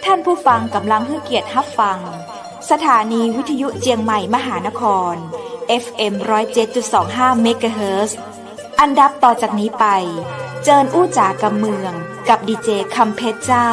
ท่านผู้ฟังกำลังให้เกียรติรับฟังสถานีวิทยุเจียงใหม่มหานคร FM 107.25 เมกะเฮิรตซ์อันดับต่อจากนี้ไปเจิญอู้จ๋ากำเมืองกับดีเจคำเพชรเจ้า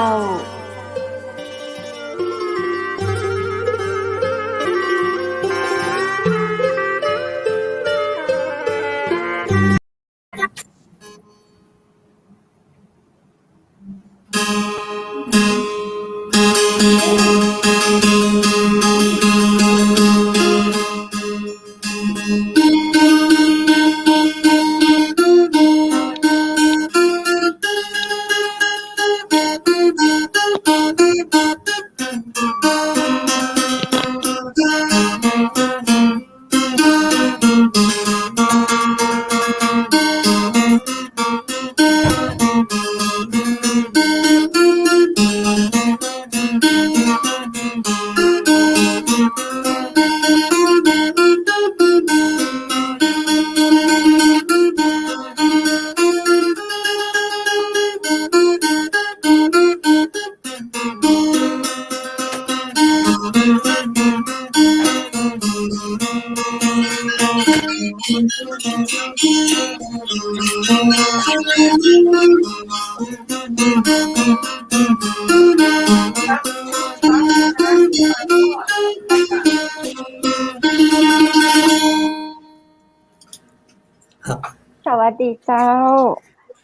สวัสดีเจ้า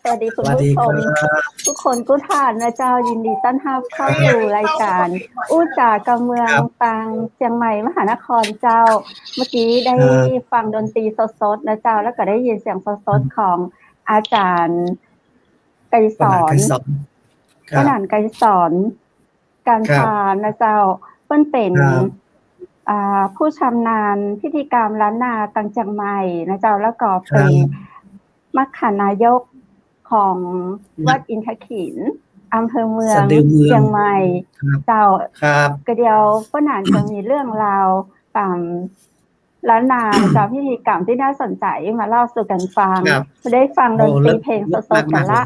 สวัสดีคุณผู้ชมทุกคนทุกท่านนะเจ้ายินดีต้อนรับเข้าสู่รายการอู้จ๋ากำเมืองฟังเชียงใหม่มหานครเจ้าเมื่อกี้ได้ฟังดนตรีสดๆนะเจ้าแล้วก็ได้ยินเสียงสดๆของอาจารย์ไกรสอนอาจารย์ไกรสอนการพานะเจ้าเพิ่นเป็นผู้ชำนาญพิธีกรรมล้านนาตังเชียงใหม่นะเจ้าแล้วก็เป็นมัคคานายกของวัดอินทขินอำเภอเมืองเชียงใหม่เจ้ากระเดียวก็นานจะมีเรื่องราวตามล้านนาเจ้าพิธีกรรมที่น่าสนใจมาเล่าสู่กันฟังได้ฟังดนตรีเพลงสดๆกันละ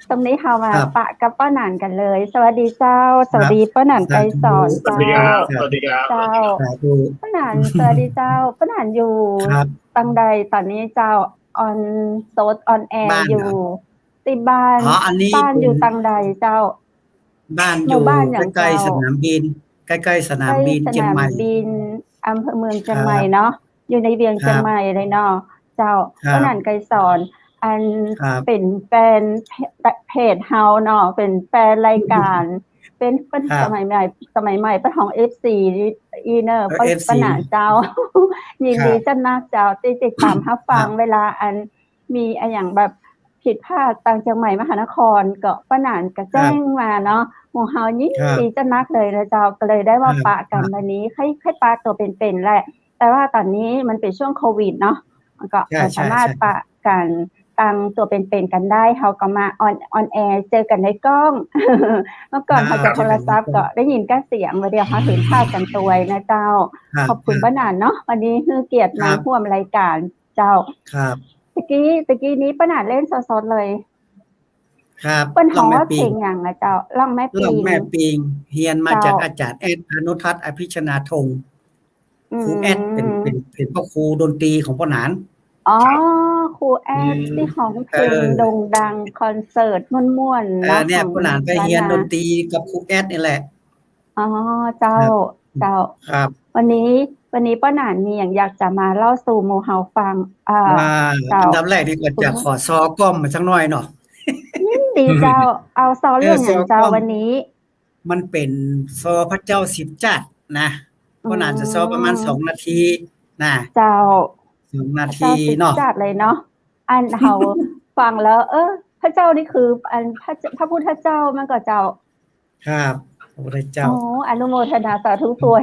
ตรงนี้เฮามาปะกับป้าหนานกันเลยสวัสดีเจ้าสวัสดีป้าหนานไกรสอนเจ้าสวัสดีครับเจ้าป้าหนานสวัสดีเจ้าป้าหนานอยู่ตังใดตอนนี้เจ้าออนโซดออนแอร์อยู่ติบ้านบ้านอยู่ตังใดเจ้าบ้านอยู่ใกล้ๆสนามบินใกล้ๆสนามบินเชียงใหม่อำเภอเมืองเชียงใหม่เนาะอยู่ในเวียงเชียงใหม่เลยเนาะเจ้าป้าหนานไกรสอนอันเป็นแฟนเพจเฮาเนาะเป็นแฟนรายการเป็นสมัยใหม่ป้าของ FC อีเนอร์ป้าหนานเจ้ายินดีจังนักเจ้าติดตามรับฟังเวลาอันมีอย่างแบบผิดพลาดต่างเชียงใหม่มหานครก็ป้าหนานก็แจ้งมาเนาะหมู่เฮายินดีจังนักเลยนะเจ้าก็เลยได้ว่าปะกันวันนี้ให้ปะตัวเป็นๆแหละแต่ว่าตอนนี้มันเป็นช่วงโควิดเนาะมันก็สามารถปะกันตั้งตัวเป็นๆกันได้เฮาก็มาออนแอร์เจอกันในกล้องเมื่อก่อนเขาจะโทรศัพท์ก็ได้ยินแค่เสียงวันเดียวเขาเห็นภาพกันตัวนะเจ้าขอบคุณป้าหนานเนาะวันนี้คือเกียรติมาร่วมรายการเจ้าครับตะกี้นี้ป้าหนานเล่นสดๆเลยครับเปิ้นฮ้องว่าเพลงหยังอะเจ้าร้องแม่ปิงเรียนมาจากอาจารย์แอดอนุทัศน์อภิชนาทงครูแอดเป็นพ่อครูดนตรีของป้าหนานอ๋อครูแอดที่ของเพลงโด่งดังคอนเสิร์ตม่วนๆนะเนี่ยป้าหนานไปเรียนดนตรีกับครูแอดนี่แหละอ๋อเจ้าครับวันนี้ป้าหนานมีอย่างอยากจะมาเล่าสู่หมู่เฮาฟังอันดับแรกนี่ก็จะขอซอก้อมมาสักหน่อยเนาะดีเจ้าเอาซอเรื่องอย่างเจ้าวันนี้มันเป็นซอพระเจ้า10จัดนะป้าหนานจะซอประมาณ2นาทีนะเจ้า2นาทีเนาะจัดเลยเนาะอันเฮาฟังแล้วพระเจ้านี่คืออันพระพุทธเจ้ามันก็เจ้าครับพระพุทธเจ้าอนุโมทนาสาธุตัว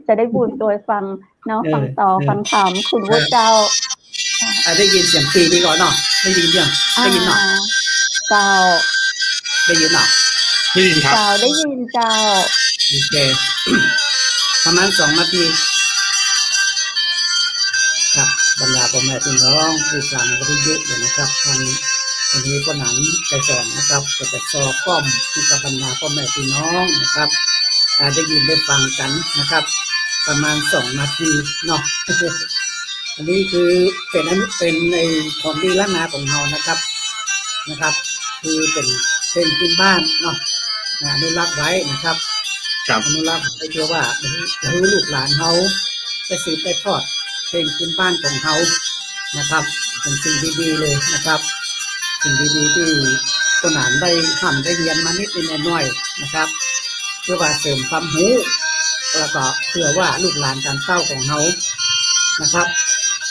จะได้บุญโดยฟังเนาะฟังต่อฟังธรรมคุณพระเจ้าได้ยินเสียงปีนี้ก่อนเนาะได้ยินยังได้ยินเนาะเจ้าได้ยินเนาะได้ยินครับเจ้าได้ยินเจ้าโอเคประมาณ2นาที บรรดาพ่อแม่พี่น้องผู้ฟังวิทยุเลยนะครับทางวันนี้ก็หนังไก่สอนนะครับก็จะสอบป้อมให้กับบรรดาพ่อแม่พี่น้องนะครับได้ยินได้ฟังกันนะครับประมาณ2 นาทีเนาะอันนี้คือเป็นในของดีล้านนาของเรานะครับคือเป็นเพลงพื้นบ้านเนาะอนุรักษ์ไว้นะครับอนุรักษ์ไว้เพื่อว่าให้ลูกหลานเขาไปสืบไปทอดเพลงพื้นบ้านของเขานะครับเป็นสิ่งดีๆเลยนะครับสิ่งดีๆที่คนอ่านได้ได้เรียนมานิดหน่อยนะครับเพื่อว่าเสริมความรู้แล้วก็เพื่อว่าลูกหลานการเต้าของเขานะครับ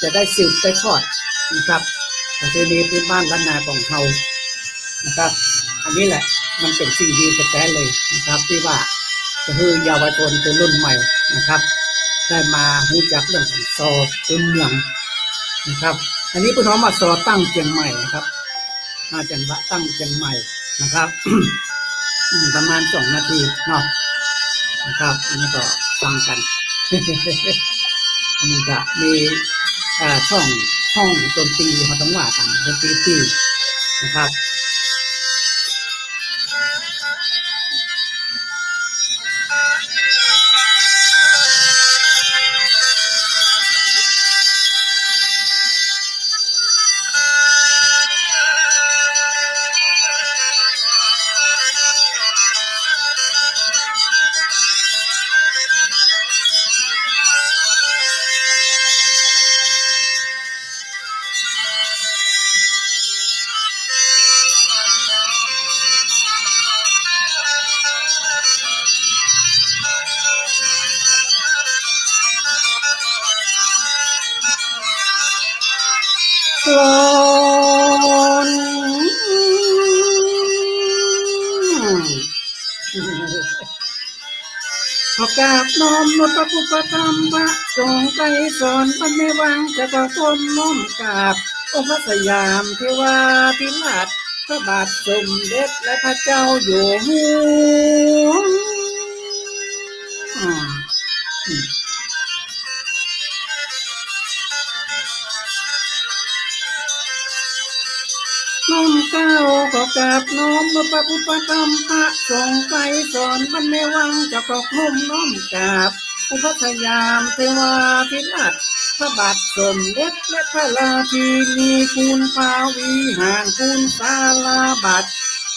จะได้สืบไปทอดนะครับประเพณีพื้นบ้านล้านนาของเขานะครับอันนี้แหละมันเป็นสิ่งดีแท้ๆเลยนะครับที่ว่าจะให้เยาวชนคนรุ่นใหม่นะครับได้มารู้จักเรื่องของซอเป็นเมืองนะครับอันนี้พี่น้องมาซอตั้งเชียงใหม่นะครับจังหวัดตั้งเชียงใหม่นะครับ ประมาณ2 นาทีเนาะนะครับอันนี้ก็ฟังกัน มันจะมีช่องดนตรีเขาต้องว่ากันดนตรีที่นะครับ กลอนขอกราบน้อมนพพระพุทธธรรมพระสงฆ์ไกรสอนปัญญวังจะก็ก้มน้อมกราบองค์พระสยามเทวาธิราชพระบาทสมเด็จและพระเจ้าอยู่หัวน้อมเก้าขอกราบน้อมนพพระพุทธธรรมพระสงฆ์ไกรสอนปัญญวังจะก็ก้มน้อมกราบองค์พระสยามเทวาธิราชพระบาทสมเด็จและพระราชินีคุณภาวีหางคุณศาลาบัตร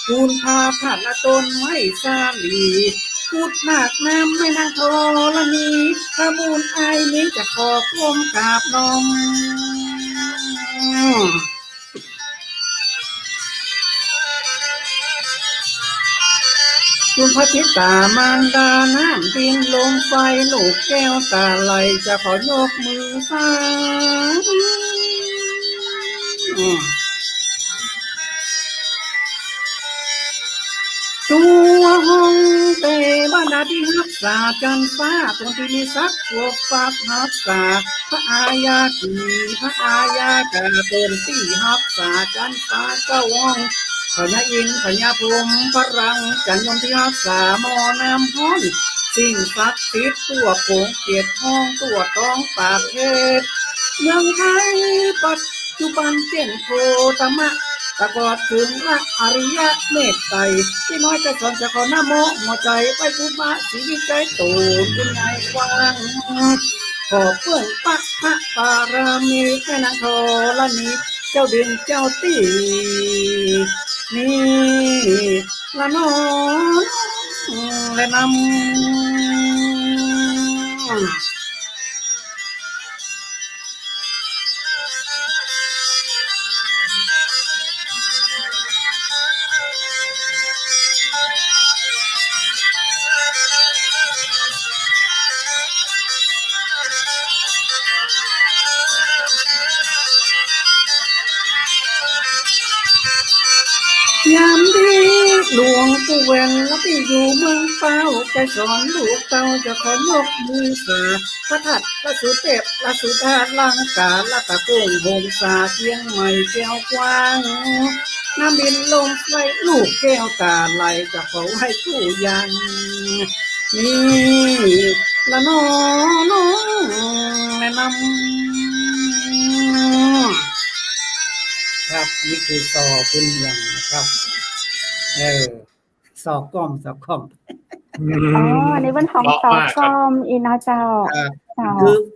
คุณภาพัดละตนไม้สาลีพูดมากน้ำไม่นางทอละนีขมูลไอนี้จะขอก้มกราบน้อมคุณพระธิตามารดาน้ำดินลมไฟลูกแก้วตาไหลจะขอยกมือสาตัวห้องเตบ้านนาที่รักษาจันฟ้าตรงที่มีซักตัวฝากรักษาพระอาญากีพระอาญากาเต็มที่รักษาจันฟ้าเก้าห้องพญาอินพญาพรหมพระรังจันยมที่รักษาหมอน้ำห้อนสิ่งศักดิ์สิทธิ์ตัวโขงเกียรติห้องตัวต้องปากเทศเมืองไทยปัจจุบันเจนโคตมะตะกอดถึงพระอริยะเมตไตรที่น้อยจะสอนจะขอหน้าโมหัวใจไปทุมาสีวิจัยตูนคุณใหญ่กว้างขอเพื่อนปักพระปารามีแม่นางธรณีเจ้าดินเจ้าตีนี่ละน้องและนำยามดีหลวงปู่แหวนแล้วที่อยู่เมืองเป้าใจสอนลูกเต้าจะขอยกมือสาพระทัดพระสุเทพพระสุธาลังกาละตะโกงโฮมสาเชียงใหม่แก้วกว้างน้ำดินลมไฟลูกแก้วตาไหลจะขอให้ผู้ยังนี่ละน้องแนะนำ อันนี้คือซอพื้นเมืองนะครับซอก้อมซอก้อม อ๋ออันนี้เป็นของตอกอมอีนะเจ้าเจ้า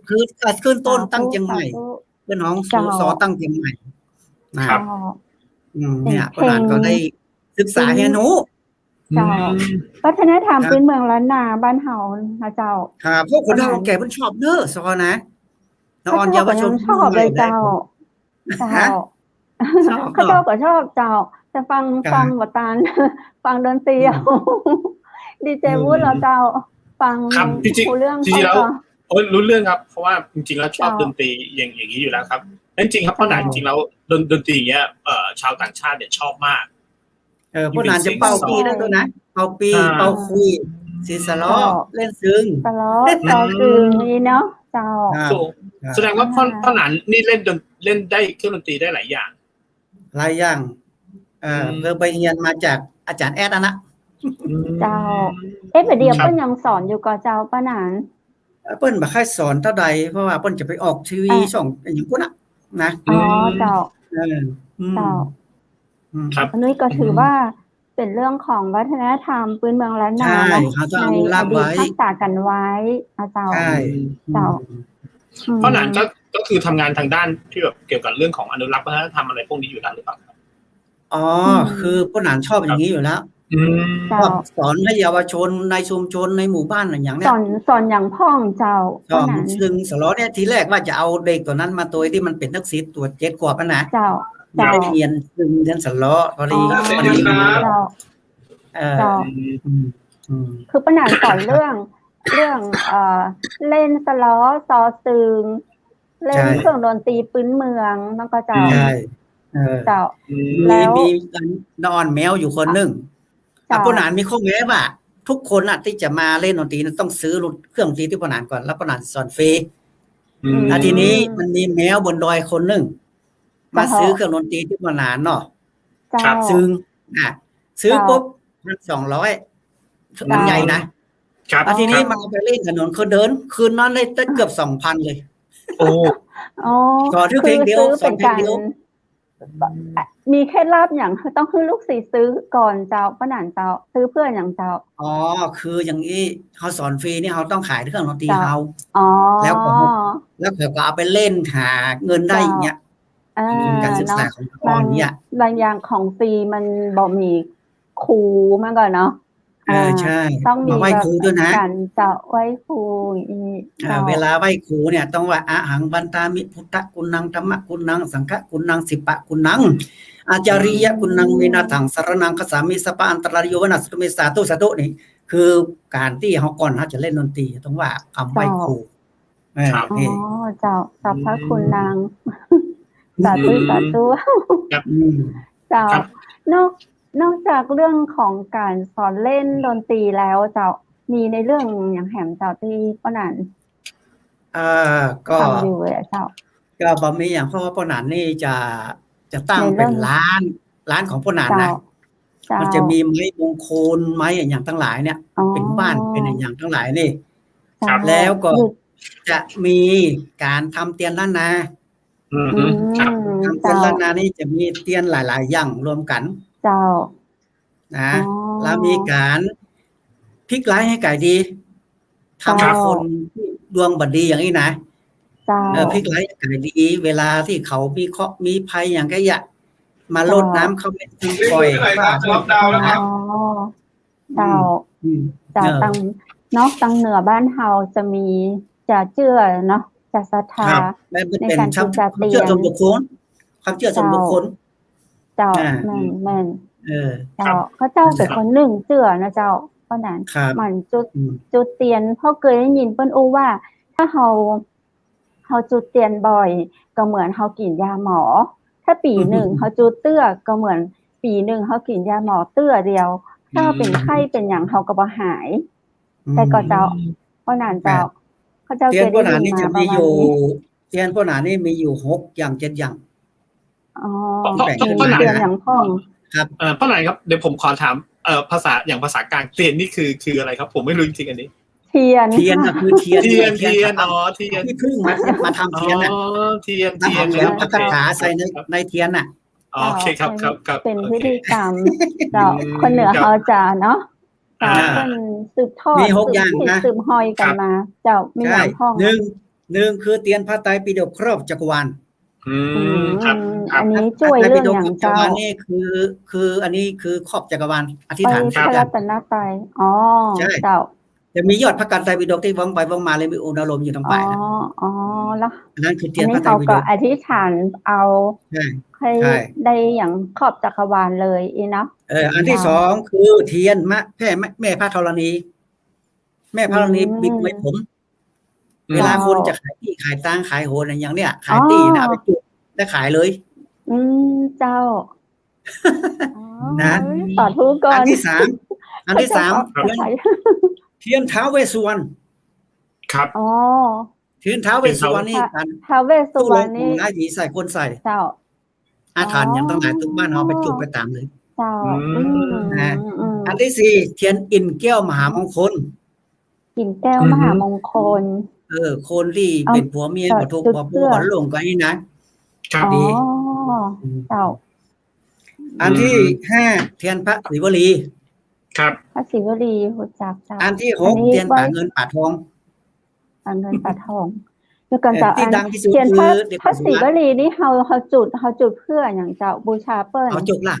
คือตัดขึ้นต้นตั้งเชียงใหม่เป็นของซอตั้งเชียงใหม่นะครับเนี่ยปนานก็ได้ศึกษาเรียนรู้เจ้าวัฒนธรรมพื้นเมืองล้านนาบ้านเฮานะเจ้าครับพวกคนเฒ่าแก่เพิ่นชอบเด้อซอนะน้องเยาวชนชอบเลยเจ้าเขาเจ้าก็ชอบเจ้าแต่ฟังบ่ตานฟังดนตรีดีเจวูดเราเจ้าฟังรู้เรื่องจริงๆแล้วรู้เรื่องครับเพราะว่าจริงๆแล้วชอบดนตรีอย่างนี้อยู่แล้วครับจริงๆครับเพราะนั้นจริงๆแล้วดนตรีอย่างเงี้ยชาวต่างชาติเนี่ยชอบมากพวกนั้นจะเป่าปีได้ตัวนะเป่าปีเป่าคุยสีสล้อเล่นซึ้งสล้อต่อซึ้งนี่เนาะเจ้าแสดงว่าพ่อหนานนี่เล่นได้เครื่องดนตรีได้หลายอย่างเพื่อไปเรียนมาจากอาจารย์แอดนะเจ้าประเดี๋ยวเปิ้นยังสอนอยู่กับเจ้าป้าหนานเปิ้นบ่ค่อยสอนเท่าใดเพราะว่าเปิ้นจะไปออกทีวีช่องอย่างพุ่นนะอ๋อเจ้าครับอันนี้ก็ถือว่าเป็นเรื่องของวัฒนธรรมพื้นเมืองล้านนาในอดีตรักษากันไว้เจ้าเจ้าเพราะนั้นก็คือทำงานทางด้านที่แบบเกี่ยวกับเรื่องของอนุรักษ์วัฒนธรรมอะไรพวกนี้อยู่แล้วหรือเปล่าอ๋อคือผู้หนานชอบอย่างนี้อยู่แล้วสอนให้เยาวชนในชุมชนในหมู่บ้านอะไรอย่างเนี้ยสอนอย่างพ่องเจ้าสอนซึ่งสล้อเนี่ยทีแรกว่าจะเอาเด็กตัวนั้นมาตัวที่มันเป็นนักศิษย์ตัว7 ขวบนะเจ้าได้เรียนซึ่งเรียนสล้อพอดีคือป้าหนานสอนเรื่องเล่นสล้อซอซึงเล่นเครื่องดนตรีพื้นเมืองแล้วก็เจ้าเจ้าแล้วมีนอนแมวอยู่คนหนึ่งผู้หนานมีข้อแม้ว่าทุกคนที่จะมาเล่นดนตรีต้องซื้อเครื่องดนตรีที่ผู้หนานก่อนแล้วผู้หนานสอนฟรีทีนี้มันมีแมวบนดอยคนหนึ่งมาซื้อเครื่องดนตรีที่ผู้หนานเนาะซื้อปุ๊บ1,200มันใหญ่นะทีนี้มาไปเล่นถนนเขาเดินคืนนั้นได้เกือบ 2,000 เลยโอ้สอนเพลงเดียวสอนเพลงเดียวมีเคล็ดลับอย่างต้องให้ลูกศิษย์ซื้อก่อนเจ้าป้าหนานเจ้าซื้อเพื่อนอย่างเจ้าคืออย่างนี้เขาสอนฟรีนี่เขาต้องขายเครื่องดนตรีเขาแล้วก็เอาไปเล่นหาเงินได้อย่างเงี้ยการศึกษาของตอนนี้บางอย่างของฟรีมันบอกมีครูมากกว่าเนาะใช่ต้องมีไหว้ครูด้วยนะการจะไหว้ครูเวลาไหว้ครูเนี่ยต้องว่าอะหังบันตามิพุทธกุณังธรรมกุณังสังฆกุณังสิปะกุณังอาจาริยะกุณังเมนาถังสรนังคสามิสปะอันตรายโยวนัสตุเมสาตุสาตุนี่คือการที่เขาก่อนเขาจะเล่นดนตรีต้องว่าคำไหว้ครูเจ้าสัพพะคุณนางสาธุสาธุเจ้านอกจากเรื่องของการสอนเล่นดนตรีแล้วเจ้ามีในเรื่องอย่างแหมเจ้าที่ป้าหนานก็อยู่เลยเจ้าก็บ่มีอย่างเพราะว่าป้าหนานนี่จะตั้งเป็นร้านของป้าหนานนะมันจะมีไม้มงคลไม้อย่างทั้งหลายเนี่ยเป็นบ้านเป็นอย่างทั้งหลายนี่แล้วก็จะมีการทำเตียนล้านนาทำเตียนล้านนานี่จะมีเตียนหลายๆอย่างรวมกันเจ้านะแล้วมีการพลิกร้ายให้ไก่ดีทำคนดวงบดีอย่างนี้นะพลิกร้ายไก่ดีเวลาที่เขามีเคราะห์มีภัยอย่างก็อย่ามาลดน้ำเขาไม่ทิ้งปล่อยเจ้าตั้งนอกตั้งเหนือบ้านเฮาจะมีจะเชื่อเนาะจะศรัทธาในการที่จะเตียนความเชื่อส่วนบุคคลเจ้าแม่นเจ้าเขาเจ้าเป็นคนหนึ่งเชื่อนะเจ้าป้าหนานมันจุดเตียนเพราะเคยได้ยินเปิ้นว่า ถ้าเฮาจุดเตียนบ่อยก็เหมือนเฮากินยาหมอถ้าปีหนึ่งเฮาจุดเตื้อก็เหมือนปีหนึ่งเฮากินยาหมอเตื้อเดียวถ้าเป็นไข้เป็นอย่างเฮาก็บ่หายแต่ก็เจ้าป้าหนานเจ้าเขาเจ้าเคยได้ยินมาประมาณนี้เตียนป้าหนานนี่มีอยู่6 อย่าง 7 อย่างป้าหนานอย่างพ่องครับป้าหนานครับเดี๋ยวผมขอถามภาษากลางเตียนนี่คืออะไรครับผมไม่รู้จริงๆอันนี้เทียนก็คือเทียนเทียนที่พึ่งมาทำเทียนน่ะเทียนแล้วพักขาใส่ในเทียนน่ะ อ๋อโอเคครับครับ เป็นพิธีกรรมเจ้าคนเหนือเขาจะเนาะเจ้าเป็นสืบทอด มี6อย่างนะ สืบห้อยกันมา เจ้ามีอย่างพ่อง หนึ่งคือเตียนพระไตรปิฎกครอบจักรวาล ครับอันนี้ช่วยเรื่องอย่างเจ้า นี่คืออันนี้คือครอบจักรวาลอธิษ ไป ฐาน พระรัตนตรัยอ๋อเจ้า จะมียอดพระกันไตรปิฎกที่ว่องไปว่องมาเลยมีอุณหลมอยู่ทางปลายนะ อ๋อแล้ว อันนั้นคือเตี อั ย น นพ นี้ ระไตร เขา ปิฎ ก็ ก อธิษฐานเอาให้ได้อย่างครอบจักรวาลเลยอีเนาะ อันที่สองคือเทียนแม่พระธรณี แม่พระธรณีบิดไว้ผม เวลาคนจะขายที่ขายตังขายโหนอย่างเนี้ยขายที่นะเอาไปจุดได้ขายเลย เจ้า นะ ต่อทุกก่อน อันที่สามเทียนท้าวเวสสุวรรณ ครับ อ๋อ เทียนท้าวเวสสุวรรณนี่กัน ท้าวเวสสุวรรณ นี่ นี่ หลายหยีใส่คนใส่ เจ้า อาถรรพ์อย่างตั้งหลายทุกบ้านเอาไปจุดไปตามเลย เจ้า อันที่สี่เทียนอินแก้วมหามงคล กินแก้วมหามงคล คนที่เป็นผัวเมียกับทุกผัวผัวหลงกันนี่นะครับดี เจ้า อันที่ห้าเทียนพระศิวลี ครับ พระศิวลีหัวจักเจ้า อันที่หกเทียนป่าเงินป่าทอง ป่าเงินป่าทองแล้วกันเจ้า ที่ดังที่สุด เทียน คือ พระศิวลีนี่เขาจุดเพื่ออย่างเจ้าบูชาเปิ้ล เอาจกลาก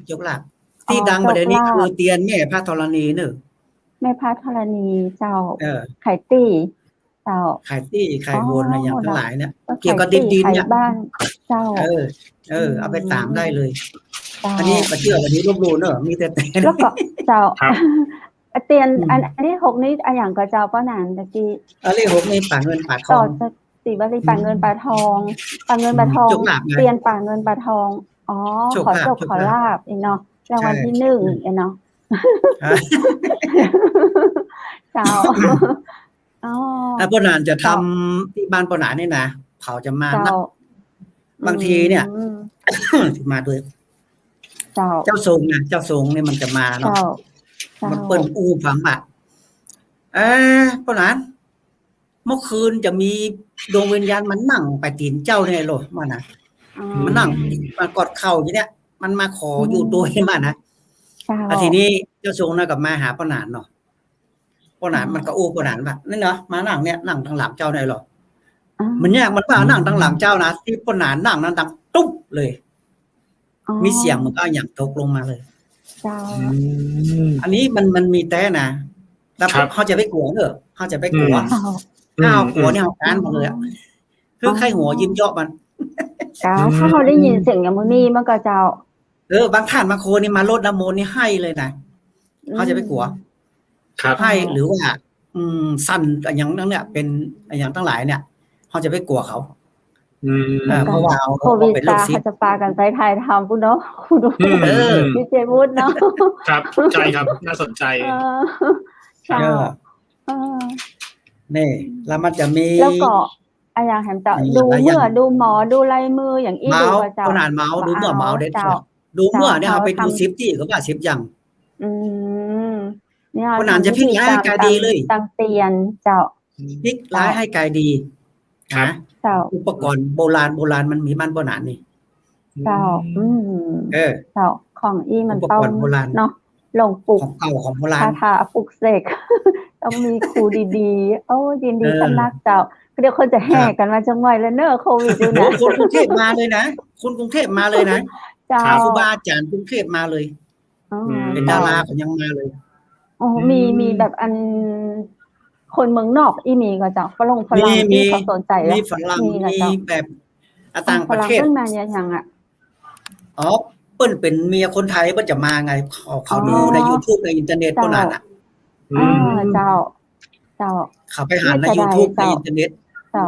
ที่ดังประเด็นนี้คือเตียนแม่พระธรณีเนอะ แม่พระธรณีเจ้า เออ ไข่ตี้เจ้า ขายตี้ขายโหนอะไรอย่างทั้งหลายเนี่ย ไข่ เกี่ยวกับดิน ไข่ เนี่ย บ้านเจ้า เอาไปตามได้เลย เจ้า อันนี้ประเชื่อวันนี้รบรูเนอะมีแต่ แล้วก็เจ้า ครับ เตียนอันที่6นี้อันอย่างก็เจ้าป้านานตะกี้ อันที่หกนี่ป่าเงินป่าท ต่ อ อง จากสีบริป่าเงินป่าทองป่าเงินป่าทอง โชคลาภไง เตียนป่าเงินป่าทองอ๋อ โชค ขอ ลาภ โชค โชค ขอ ลาภ ลาบเองเนาะรางวัลที่1เองเนาะเจ้าอ๋อ แล้วป้านานจะทำที่บ้านป้านานนี่นะเขาจะมานั เจ้า บางทีเนี่ย มาด้วย เจ้า เจ้าทรงนะเจ้าทรงเนี่ยมันจะมาเนาะ เจ้า มันเปิ้นอู้ฝังบะป้านานเมื่อคืนจะมีดวงวิญญาณมันนั่งไปตีนเจ้าเนี่ยโลมันนะมันนั่งมากอดเข่าอย่างเนี้ยมันมาขออยู่ตัวให้มันนะ เจ้า ทีนี้เจ้าทรงน่ะกับมาหาป้านานเนาะป้านานมันก็อู้ป้านานว่านี่เนาะมานั่งเนี่ยนั่งทางหลังเจ้าได้หรอมันยากมันว่านั่งทางหลังเจ้านะที่ป้านานนั่งนั้นดังตุ๊บเลยมีเสียงมันก็อย่างตกลงมาเลย เจ้า อันนี้มันมีแต่นะแต่เขาจะไปกลัวเนอะเขาจะไปกลัว เจ้า ข้าวกลัวเนี่ยเอาการหมดเลยอ่ะคือใครหัวยิ้มเยาะมัน เจ้าถ้าเขาได้ยินเสียงอย่างมื้อนี้มันก็เจ้า บางท่านบางคนนี่มาลดน้ำมนต์นี่ให้เลยนะเขาจะไปกลัว ครับ ให้หรือว่าสั้นอย่างนั้นเนี่ยเป็นอย่างทั้งหลายเนี่ยเขาจะไปกลัวเขาเพราะว่าเอา โควิด เป็นโร ตา คซิด เขาจะปากันไปถ่ายทำปุ๊เนาะคุณดูพี่เจวุฒิเนาะ ครับใช่ครับน่าสนใจ เจ้า นี่แล้วมันจะมี แล้วก็อะไรอย่างแหมเจ้าดูเมื่อดูหมอดูลายมืออย่างอีดูเจ้า ขนาดเมาดูเมื่อเมาเด็ดขาดดูเมื่อเนี่ยเอาไปดูซิปที่ก็ว่าซิปยัง เนี่ย ขนาดจะพลิกย้ายกายดีเลย ตังเตียนเจ้า พลิกร้ายให้กายดี ครับ เจ้า อุปกรณ์โบราณมันมีมันโบราณนี่ เจ้าเจ้าของอีมัน อุป ต้อง กรณ์โบราณ เนาะลงปลุก ของเก่าของโบราณ คาถาปลุกเสก ต้องมีครูดีๆโอ้ยินดีสำนักเจ้าเดี๋ยวคนจะแห่กันมาจังหวัดแล้วเนอะโควิดอยู่นะ คนกรุงเทพมาเลยนะคนกรุงเทพมาเลยนะ เจ้า ครูบาอาจารย์กรุงเทพมาเลยเป็นดาราก็ยังมาเลย โอ้มีแบบอันคนเมืองนอกอีมีก็เจ้าฝรั่งที่เขาสนใจแล้ว มีฝรั่งมีแบบต่างประเทศ ฝรั่งมาอย่างอ่ะ อ๋อเปิ้นเป็นเมียคนไทยเปิ้นจะมาไงเขาดูใน YouTube ในอินเทอร์เน็ตก็นั่นอ่ะ เจ้าเขาไปหาใน YouTube ในอินเทอร์เน็ต เจ้า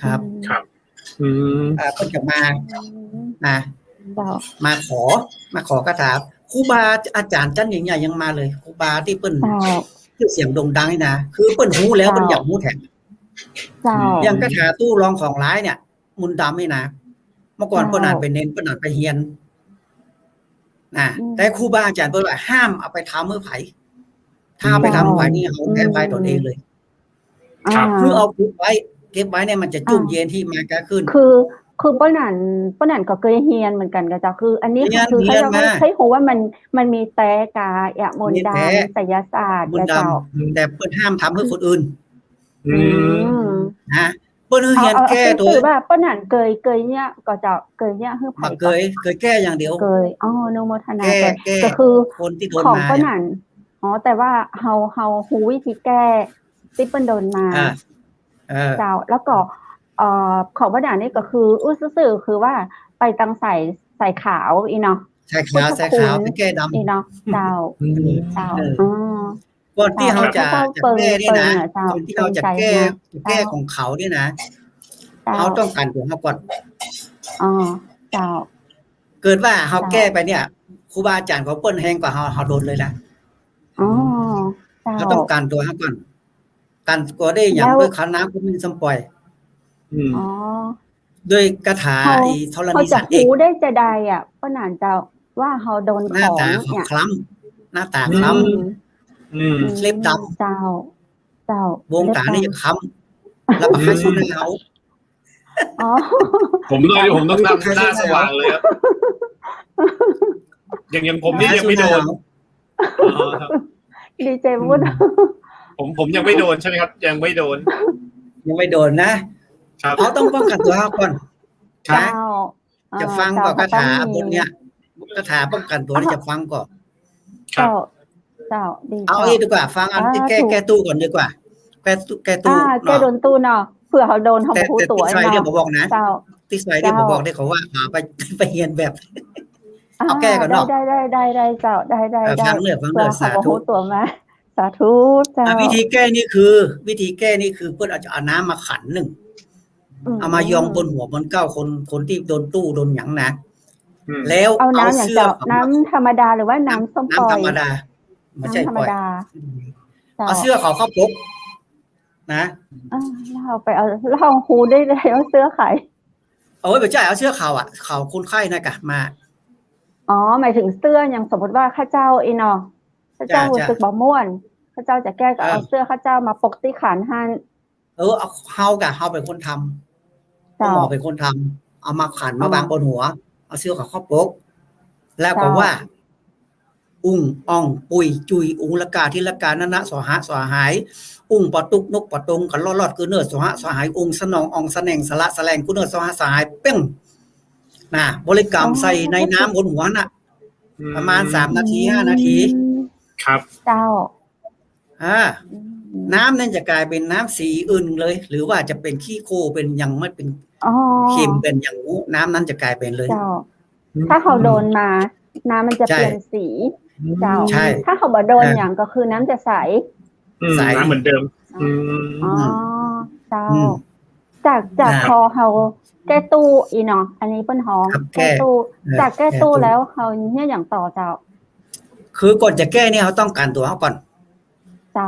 ครับ ครับเปิ้นจะมานะ เจ้า มาขอกระถาครูบาอาจารย์จันใหญ่ๆยังมาเลยครูบาที่เปิ้นชื่อเสียงโด่งดังนี่นะคือเปิ้นฮู้แล้วเปิ้นอยากฮู้แถม เจ้า อย่างกระถาตู้รองของร้ายเนี่ยมุนต์ดำนี่นะเมื่อก่อนเปิ้นอ่านไปเน้นเปิ้นอ่านไปเฮียนแต่ครูบาอาจารย์เปิ้นว่าห้ามเอาไปทำมือไผถ้าเอาไปทำไว้นี่เอาแก้ไว้ตนเองเลยคือเอาเก็บไว้เนี่ยมันจะจุ่มเย็นที่มาก็ขึ้นคือ คือป้าหนันก็เคยเฮียนเหมือนกันกับเจ้าคือ อันนี้คือเขาจะใช้หัวว่ามันมีแต่กาอะมนต์ดำไสยศาสตร์กับเจ้าแต่เปิ้นห้ามทำให้คนอื่นนะเปิ้นเฮียนแก้ตัวคือว่าป้าหนันเคยเนี่ยก็เจ้าเคยเนี่ยคือไผเคยแก้อย่างเดียวเคยอนุโมทนาก็คือคนที่โดนมาของป้าหนันแต่ว่าเฮาฮู้วิธีแก้ที่เปิ้นโดนมาเจ้าแล้วก็ของป้าหนันนี่ก็คือซื่อๆคือว่าไปตังใส่ขาวอีเนาะใส่ขาวไปแก้ดำอีเนาะเจ้าก่อนที่เขาจะแก้นี่นะก่อนที่เขาจะแก้ของเขานี่นะเขาต้องการตัวเขาก่อนเจ้าเกิดว่าเขาแก้ไปเนี่ยครูบาอาจารย์เขาเปิ้นแฮงกว่าเขาโดนเลยนะเขาต้องการตัวเขาก่อนการก็ได้อย่างด้วยคณะคุณมินสมปล่อยด้วยคาถาธรณีสัตว์เอกเขาจะรู้ได้จะใดอ่ะป้าหนานเจ้าว่าเขาโดนของเนี่ยหน้าตาคล้ำเล็บดำเจ้าวงตานี่จะคล้ำแล้วให้สุดให้เขาผมต้องทำหน้าสว่างเลยครับอย่างผมนี่ยังไม่โดนดีเจพูดผมยังไม่โดนใช่ไหมครับยังไม่โดนนะเขาต้องป้องกันตัวก่อนจะฟังก่อนคาถาบทเนี้ยคาถาป้องกันตัวนี่จะฟังก่อนเจ้าดีเอาอีกดีกว่าฟังอันที่แก้ตู้ก่อนดีกว่าแก้ตู้แก้โดนตู้เนาะเผื่อเขาโดนทำผู้ตัวเนาะที่ใส่เนี่ยบอกนะที่ใส่เนี่ยบอกได้เขาว่าไปเฮียนแบบเอาแก้ก่อนเนาะได้เจ้าได้ฟังเนื้อสาธุตัวมาสาธุเจ้าวิธีแก้นี่คือเพื่อนอาจจะเอาน้ำมาขันหนึ่งเอามายองบนหัวบนเก้าคนที่โดนตู้โดนหยังนะแล้วเอาน้ำอย่างเจ้าน้ำธรรมดาหรือว่าน้ำส้มปล่อยน้ำธรรมดาไม่ใช่ปล่อยเอาเสื้อเขาเข้าปกนะเราไปเอาเราหูได้เลยเอาเสื้อไข่ไม่ใช่เอาเสื้อเขาคนไข้นะกะมาหมายถึงเสื้ออย่างสมมติว่าข้าเจ้าอีนอข้าเจ้ารู้สึกบ่ม่วนข้าเจ้าจะแก้ก็เอาเสื้อข้าเจ้ามาปกที่ขันหันเอาเฮาเป็นคนทำหมอเป็นคนทำเอามาขันมาบางบนหัวเอาเสื้อเขาเข้าปกแล้วก็ว่าอุ้งอ่องปุยจุยอุงละกาทิละกานะสหายอุ้งปอตุกนกปอตงกันลอดคือเนื้อสหายองค์สนองอ่องสแหน่งสละแสลงกูเนื้อสหายเป้งบริกรรมใส่ในน้ำบนหัวน่ะประมาณ3 นาที 5 นาทีครับเจ้าน้ำนั่นจะกลายเป็นน้ำสีอื่นเลยหรือว่าจะเป็นขี้โคเป็นยังไม่เป็นเค็มเป็นอย่างน้ำนั้นจะกลายเป็นเลยถ้าเขาโดนมาน้ำมันจะเปลี่ยนสีเจ้าถ้าเขาบ่โดนอย่างก็คือน้ำจะใสน้ำเหมือนเดิมเจ้าจากพอเขาแก้ตู้อีเนาะอันนี้เปิ้นฮ้องแก้ตู้จากแก้ตู้แล้วเขาเนี่ยอย่างต่อเจ้าคือก่อนจะแก้เนี่ยเขาต้องการตัวเขาก่อนเจ้า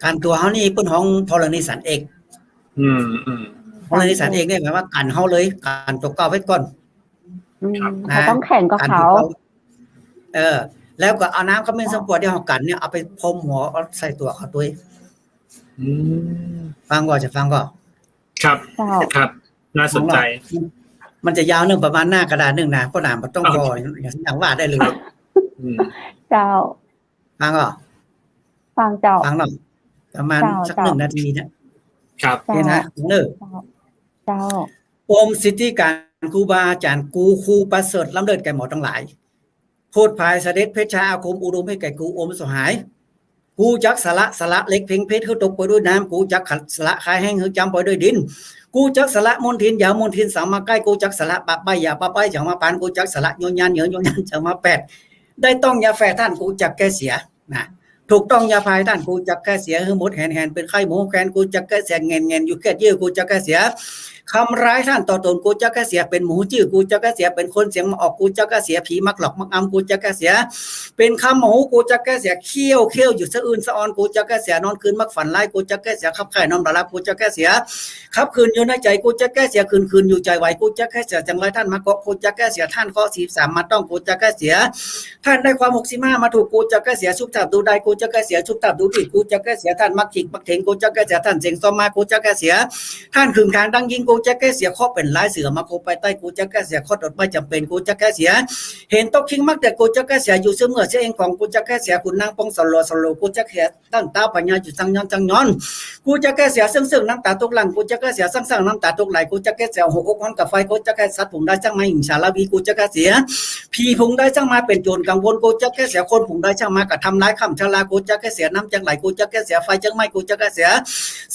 การตัวเขานี่เปิ้นฮ้องธรณีสันเอกธรณีสันเอกเนี่ยหมายว่ากันเขาเลยกันตัวเก่าไว้ก่อนเขาต้องแข่งกับเขาแล้วก็เอาน้ำขมิ้นสมปวดที่เขากันเนี่ยเอาไปพรมหัวใส่ตัวเขาด้วยฟังก่อนจะฟังก่อนครับน่าสนใจมันจะยาวนึงประมาณหน้ากระดาษนึงนะเพราะหนามมันต้องพออย่างว่าได้เลยเจ้าฟังก่อนฟังเจ้าฟังหน่อยประมาณสัก1 นาทีครับนี่นะเลิกเจ้าโอมสิทธิการครูบาอาจารย์กูครูประเสริฐล้ำเลิศแก่หมอทั้งหลายโพธิภายเสด็จเพชรชาอาคมอุดมให้แก่กูอมสหายกูจักสละเล็กเพ่งเพชรเขาตกไปด้วยน้ำกูจักขัดสละคายแห้งเขาจำไปด้วยดินกูจักสละมนทินอย่ามนทินสามมาใกล้กูจักสละปะไปอย่าปะไปจังมาปานกูจักสละโยนยันจังมา8ได้ต้องอย่าแฝท่านกูจักแก้เสียนะถูกต้องอย่าพายท่านกูจักแก้เสียคือหมดแหนเป็นไข้หมูแกนกูจักแก้เสียเงินอยู่แค่ยื้อกูจักแก้เสียคำร้ายท่านต่อตนกูจักแก้เสียเป็นหมูจื้อกูจักแก้เสียเป็นคนเสียงมาออกกูจักแก้เสียผีมักหลอกมักอำกูจักแก้เสียเป็นคำหมูกูจักแก้เสียเขี้ยวอยู่สะอื่นสะออนกูจักแก้เสียนอนคืนมักฝันร้ายกูจักแก้เสียขับไข่นอนหลับกูจักแก้เสียขับคืนอยู่ในใจกูจักแก้เสียคืนอยู่ใจไหวกูจักแก้เสียจังไรท่านมาเกาะกูจักแก้เสียท่านข้อ43มาต้องกูจักแก้เสียท่านได้ความ65มาถูกกูจักแก้เสียชุบตับดูได้กูจักแก้เสียชุบตับดูดิกูจักแก้เสียท่านมักขิกมักเถงกูจักแก้เสียท่านเสียงซ้อมมากูจักแก้เสียท่านขึงทางดังยิงกู จะแก้เสียข้อเป็นลายเสือมาโคไปใต้กูจะแก้เสียข้อดไม่จำเป็นกูจะแก้เสียเห็นตกคิงมักแต่กูจะแก้เสียอยู่เสมอเสียเองของกูจะแก้เสียคุณนางปองสโลกูจะแก้ตั้งตาปัญญาอยู่จังย้อนกูจะแก้เสียซึ่งน้ำตาตกหลังกูจะแก้เสียสั่งน้ำตาตกไหลกูจะแก้เสียหัวอกฮ้อนกับไฟกูจะแก้สัตว์ผงได้จังมาหิงชาลาวีกูจะแก้เสียพีผงได้จังมาเป็นโจรกังวลกูจะแก้เสียคนผงได้จังมากระทำร้ายคำชลากูจะแก้เสียน้ำจังไหลกูจะแก้เสียไฟจังไม่กูจะแก้เสีย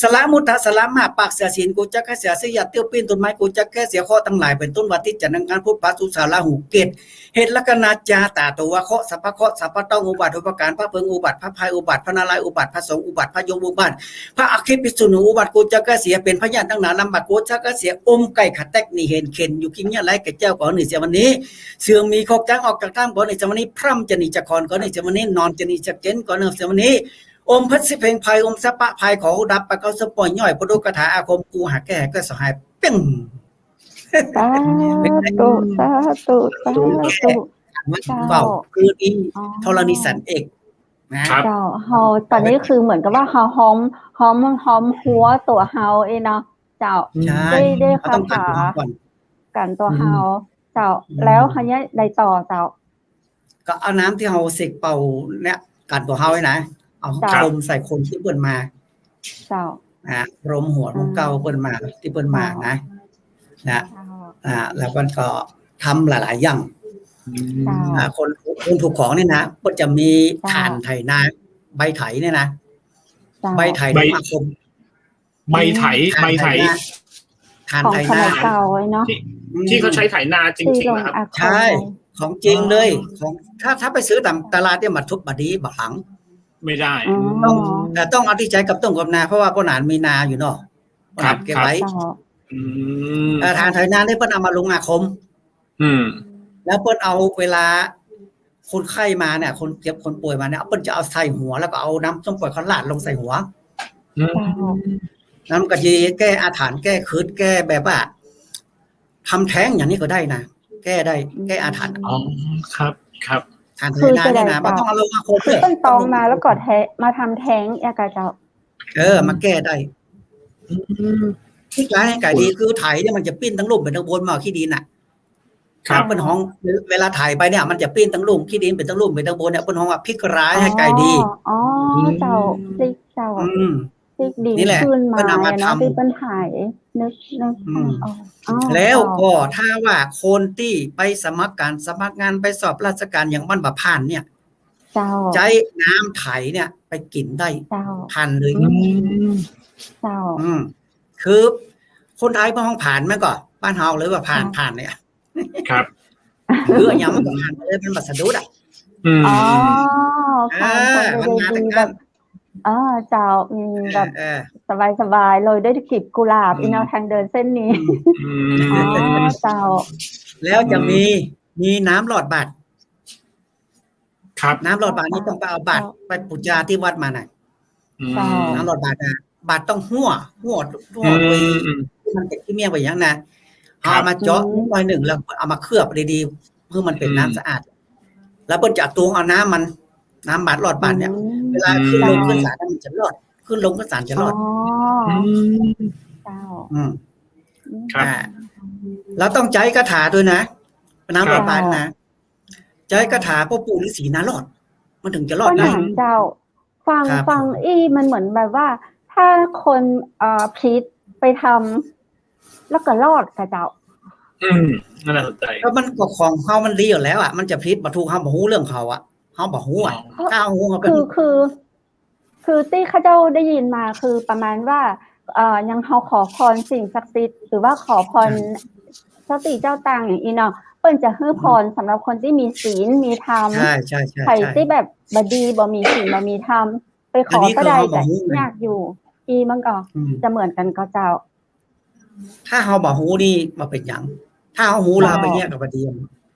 สละมุทะสละมาปากเสียศีลกูจะแก้เสียเสียเตี้ยวปีนต้นไม้กูจะแก้เสียข้อทั้งหลายเป็นต้นวัดที่จะนังการพุทธปัสสุสาราหูเกตเหตุละกนาจาตาตัวเคาะสัพพะเคาะสัพพะต้องอุบัติอุปการพระเพิงอุบัติพระพายอุบัติพระนารายณ์อุบัติพระสงฆ์อุบัติพระยมอุบัติพระอคิปิสุนุอุบัติกูจะแก้เสียเป็นพญานทั้งหลายลำบากกูจะแก้เสียอมไก่ขัดแตกนี่เห็นเข็นอยู่กินเนี่ยไรแก่เจ้าก่อนนี่เสียวันนี้เสื่อมมีขอกจ้างออกจากทางก่อนนี่เสียวันนี้พร่ำจะหนีจากคอนก่อนนี่เสียวันนี้นอนจะหนีจากเจนก่อนนี่เสียวันนี้อมพัดสิเพลงภัยอมสปะภัยขอดับไปเขาสปอยย่อยปดุกถาอาคมกูหาแก่ก็สหายเป้งสาธุสาธุสาธุเฝ้าคือนี้ธรณีสันเอกนะเจ้าเฮาตอนนี้คือเหมือนกับว่าเฮาหอมหัวตัวเฮาเองเนาะเจ้าได้คาถากันตัวเฮาเจ้าแล้วคันนี้ได้ต่อเจ้าก็เอาน้ำที่เฮาเสกเป่าเนี่ยกันตัวเฮาไว้นะเอาลมใส่คนที่เปิ้นมาเจ้าลมหัวลมเก่าเปิ้นมาที่เปิ้นมานะแล้วมันก็ทำหลายๆอย่างคนถูกของเนี่ยนะก็จะมีฐานไถนาใบไถเนี่ยนะใบไถมาคมใบไถฐานไถนาเก่าเนาะที่เขาใช้ไถนาจริงๆนะครับใช่ของจริงเลยของถ้าไปซื้อตามตลาดเนี่ยมาทุบบดีบักหลังไม่ได้ต้องเอาที่ใจกับต้นกับนาเพราะว่าพ่อหนานมีนาอยู่เนาะครับเก็บไว้ฐานไถนาเนี่ยเพิ่นเอามาลงอาคมแล้วเปิ้ลเอาเวลาคนไข้มาเนี่ยคนเจ็บคนป่วยมาเนี่ยเปิ้ลจะเอาใส่หัวแล้วก็เอาน้ำส้มปล่อยเขาลาดลงใส่หัวน้ำกะทิแก้อาถรรพ์แก้คืดแก้แบบว่าทำแท้งอย่างนี้ก็ได้นะแก้ได้แก้อาถรรพ์อ๋อครับทานเทนาเนี่ยนะมันต้องเอาลงมาโคตรต้นตองมาแล้วก็มาทำแท้งยากาเจ้ามาแก้ได้ที่ร้ายให้ไก่ดีคือไถเนี่ยมันจะปิ้นทั้งลุ่มเป็นทั้งบนมาขี้ดินน่ะครับเป็นห้องเวลาถ่ายไปเนี่ยมันจะปิ้นทั้งลุ่มขี้ดินเป็นทั้งลุ่มเป็นทั้งบนเนี่ยเป็นห้องว่าพลิกร้ายให้ไก่ดีอ๋อเจ้าพลิกเจ้าพลิกดินขึ้นมาเนาะที่เป็นถ่ายนึกแล้วก็ถ้าว่าคนที่ไปสมัครงานไปสอบราชการอย่างบ้านบะพานเนี่ยใช้น้ำไถเนี่ยไปกินได้ทันเลยเจ้าคือคนไทยพอห้องผ่านมันก็บ้านเฮาเลยว่าผ่านเนี่ยครับคืออย่างมันก็ผ่านเลยเป็นบัตรสะดุดอ๋อมันงานแบบเจ้ามีแบบสบายเลยได้กลีบกุหลาบอีแนวทางเดินเส้นนี้เจ้าแล้วจะมีน้ำหลอดบัตรครับน้ำหลอดบัตรนี่ต้องไปเอาบัตรไปปุจจาที่วัดมาหน่อยน้ำหลอดบัตรนะบัตรต้องหัวไปมันเป็นที่เมี่ยงไปอย่างนะเอามาเจาะหน่อยหนึ่งแล้วเอามาเคลือบดีๆเพื่อมันเป็นน้ำสะอาดแล้วเปิ้ลจะตวงเอาน้ำบัตรหลอดบัตรเนี่ยเวลาขึ้นลงขึ้นศาลมันจะรอดขึ้นลงขึ้นศาลจะรอดครับเราต้องใจคาถาด้วยนะน้ำหลอดบัตรนะใจคาถาพ่อปู่ฤาษีนะรอดมันถึงจะรอดได้เจ้าฟังมันเหมือนแบบว่าถ้าคนพิษไปทำแล้วก็รอดกับเจ้าน่าสนใจแล้วมันก็ของเขามันดีอยู่แล้วอ่ะมันจะพิษบรรทุกเขาบอกหูเรื่องเขาอ่ะเขาบอกหูอ่ะก้าวหูเขาเป็นคือที่ข้าเจ้าได้ยินมาคือประมาณว่ายังเขาขอพรสิ่งศักดิ์สิทธิ์หรือว่าขอพรเจ้าตีเจ้าต่างอย่างนี้เนาะเปิ้ลจะให้พรสำหรับคนที่มีศีลมีธรรมใครที่แบบบดีบ่มีศีลบ่มีธรรมไปขอก็ได้แต่ยากอยู่มันก็จะเหมือนกันก็เจ้าถ้าเขาบอกหูนี่มาเป็นอย่างถ้าเขาหูเราไปแยกกับบดี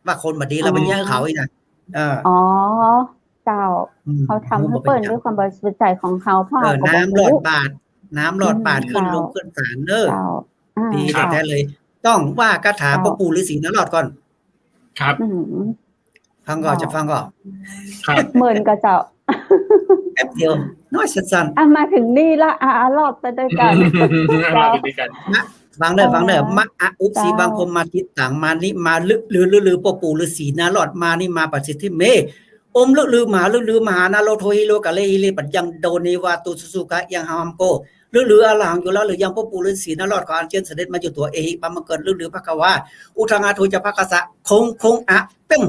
ว่าคนบดีเราไปแยกเขาอีกนะอ๋อเจ้าเขาทำให้เปิดด้วยความบริสุทธิ์ใจของเขาเพราะน้ำหลอดบาทขึ้นลงขึ้นศาลดีแท้เลยต้องว่าคาถาพ่อปู่ฤาษีนรอดก่อนครับฟังก่อนจะฟังก่อนเหมือนกับเจ้าแป๊บเดียวน้อยสั้นๆมาถึงนี่ละรอบไปด้วยกัน ฟังเด้อมะอะอุสีบางพรมมาทิต่างมานิมาลึลือปปูฤาษีนาหลอดมานี่มาปัจจิทิเมอมลือมหานาโลโทฮิโลกะเลฮิเลปัจยังโดเนวาตุสุสุกะยังหามโกลืออลหังอยู่แล้วหรือยังปปูฤาษีนาหลอดก็อัญเชิญเสด็จมาอยู่ตัวเอหิปะมะเกิดลือภควาอุทังอาโทจะภคสะคงอะเป้ง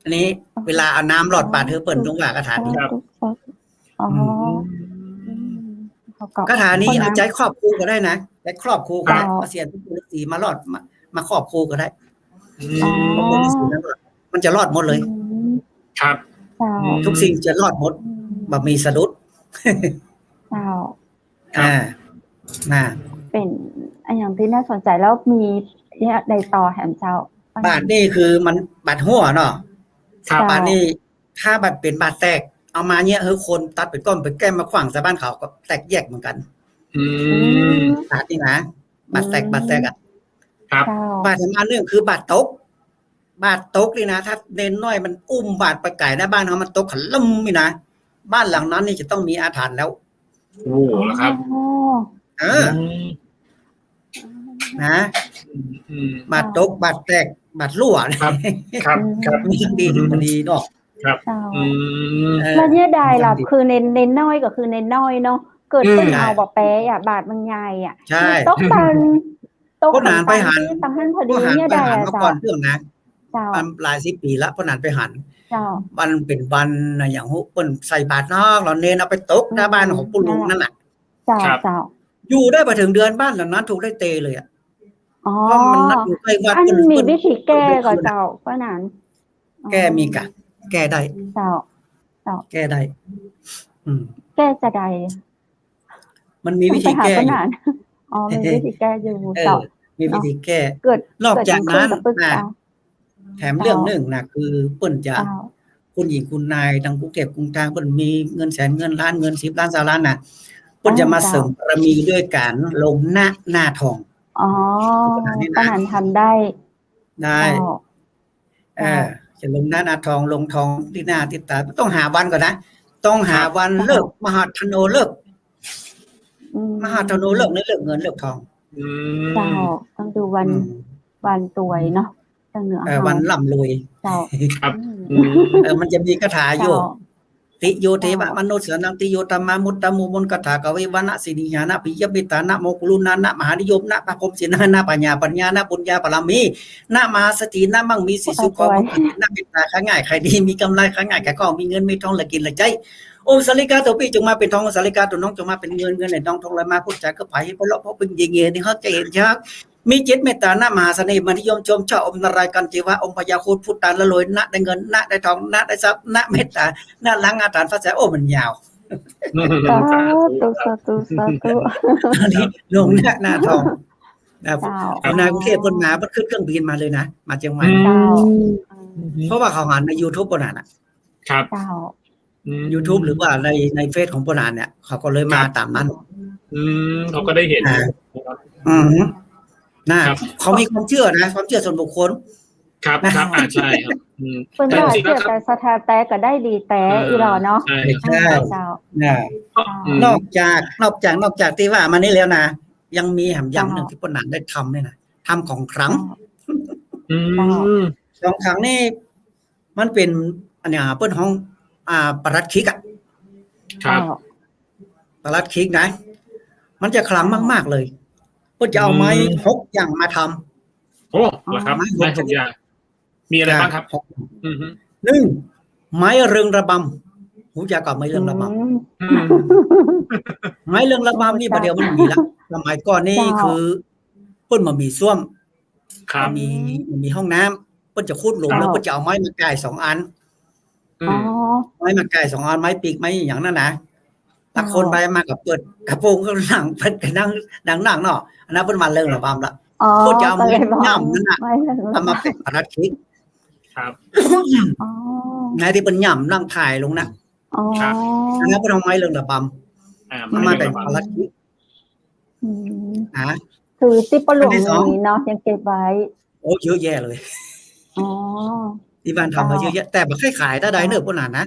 อันนี้เวลาเอาน้ำหลอดบาดเธอเปิ่นตรงว่ากระถานี้คาถานี้เอาใจครอบครูก็ได้นะใจครอบครูก็ได้มาเสียนพระฤาษีมาหลอดมาครอบครูก็ได้มันจะรอดหมดเลยครับทุกสิ่งจะรอดหมดแบบมีสะดุดเป็นอย่างที่น่าสนใจแล้วมีในต่อแหมเจ้าบาดนี่คือมันบาดหัวเนาะบาดนี่ถ้าบาดเป็นบาดแตกเอามาเนี่ยคนตัดไปก้อนไปแก้มมาขวางชาวบ้านเขาก็แตกแยกเหมือนกันบาดนี่นะบาดแตกอ่ะครับบาดสำคัญเรื่องคือบาดตกนี่นะถ้าเน้นน้อยมันอุ้มบาดไปไก่หน้าบ้านเขามันตกขันล่มนี่นะบ้านหลังนั้นนี่จะต้องมีอาถรรพ์แล้วโอ้แล้วครับนะบาดตกบาดแตกบาดรั่วครับมีทั้งดีทั้งดีเนาะครับแล้วเนี่ยได้ล่ะคือเน้นน้อยก็คือเน้นน้อยเนาะเกิดเป็นเอาบอกแป๊ะบาดมันใหญ่ใช่ตกนานไปหันตั้งหันพอดีเนี่ยได้จ้ะก่อนเรื่องนะมันหลาย10 ปีแล้วพอนานไปหันวันเป็นวันอย่างฮู้เปิ้นใส่บาตรนอกเราเน้นเอาไปตกหน้าบ้านของปู่ลุงนั่นน่ะอยู่ได้มาถึงเดือนบ้านหลังนั้นถูกได้เตเลยอ่ะเพราะมันนัดอยู่ใกล้วัดมันมีวิธีแก้ก็เจ้าเพราะนั้นแก้มีกะแก้ได้เจ้าแก้ได้แก้จะได้มันมีวิธีแก้มีวิธีแก้อยู่เจ้ามีวิธีแก้นอกจากนั้นแถมเรื่องหนึ่งนะคือเปิ้นจะคุณหญิงคุณนายทางกรุงเทพกรุงทางเปิ้นมีเงินแสนเงินล้านเงิน10 ล้าน20 ล้านน่ะเปิ้นจะมาเสริมบารมีด้วยการลงหน้าทองขนาดทำได้จะลงหน้าทองลงทองที่หน้าที่ตาต้องหาวันก่อนนะต้องหาวันเลิกมหาธโนเลิกมหาธโนเลิกในเลิกเงินเลิกทองต้องดูวันตวยเนาะวันร่ำรวยครับมันจะมีคาถาอยู่ติโยเทวมนุษย์นังติโยธรรมามุตตะมุมนคาถากเววนะสินิยานะปิยปิตานะโมกุลุนานะมหานิยมนะพระพรหมสินะนะปัญญานะปุญญาปรมีนะมหาสตินะมั่งมีสิสุขนะเป็นตาค้าง่ายใครดีมีกำไรค้าง่ายแก่ก็มีเงินมีทองละกินละใจโอ้สาริกาตัวพี่จงมาเป็นทองสาริกาตัวน้องจงมาเป็นเงินในทองไหลมาพุทธะก็ไปเพราะเป็นเงี้ยนี่เขาจะเห็นชักมีจิตเมตตานะมหาเสน่ห์มันิยมชมชอบอมนารายกันจีวะองค์พญาโคตพุทธาละลอยนะได้เงินนะได้ทองนะได้ทรัพย์นะเมตตานะล้างอาถรรพ์ฟ้าแสโอ้มันยาวสาธุนี่ลงหน้าทองนายกรุงเทพคนมาบัดขึ้นเครื่องบินมาเลยนะมาเชียงใหม่เพราะว่าเขาหันใน YouTube ปนานครับ YouTube หรือว่าในเฟซของปนานเนี่ยเขาก็เลยมาตามนั้นเขาก็ได้เห็นเขามีความเชื่อนะความเชื่อส่วนบุคคลครับใช่ครับเป็นได้เชื่อแต่สถาแต่ก็ได้ดีแต่อีหลอเนาะใช่นอกจากที่ว่ามานี่แล้วนะยังมีแหมอย่างหนึ่งที่ปนานได้ทำเนี่ยนะทำของครั้งของครั้งนี่มันเป็นอันเนี้ยเปิ้นของปรัดคิกอ่ะครับปรัดคิกนะมันจะครั้งมากๆเลยก็จะเอาไม้6 อย่างมาทำโอ้เหรอครับไม้6 อย่างมีอะไรบ้างครับ1ไม้เริงระบำหูจักกับไม้เริงระบำไม้เริงระบำนี่ประเดี๋ยวมันมีละสมัยก่อนนี่คือเพิ่นมามีส้วมมีห้องน้ำเพิ่นจะขุดหลุมแล้วเพิ่นจะเอาไม้มาก่าย2 อันไม้มาก่าย2 อันไม้ปีกไม้อย่างนั้นนะตะคนไปมากับเปิดกระโปรงก็นั่งเพิ่นก็นั่งเนาะอันนั้นเพิ่นมาเริงระบำละเพิ่นจะเอาไม้ย่ำนั่นน่ะทำมาเป็นปรัดคิกครับนายที่เป็นย่ำนั่งถ่ายลงนะครับอันนั้นเป็นทำไมเรื่องระบำมาแต่งปรัดคิกคือที่ปลุกนี้เนาะยังเก็บไว้โอ้เยอะแยะเลยที่บ้านทำมาเยอะแยะแต่บ่เคยขายได้เนื้อพวกนั้นนะ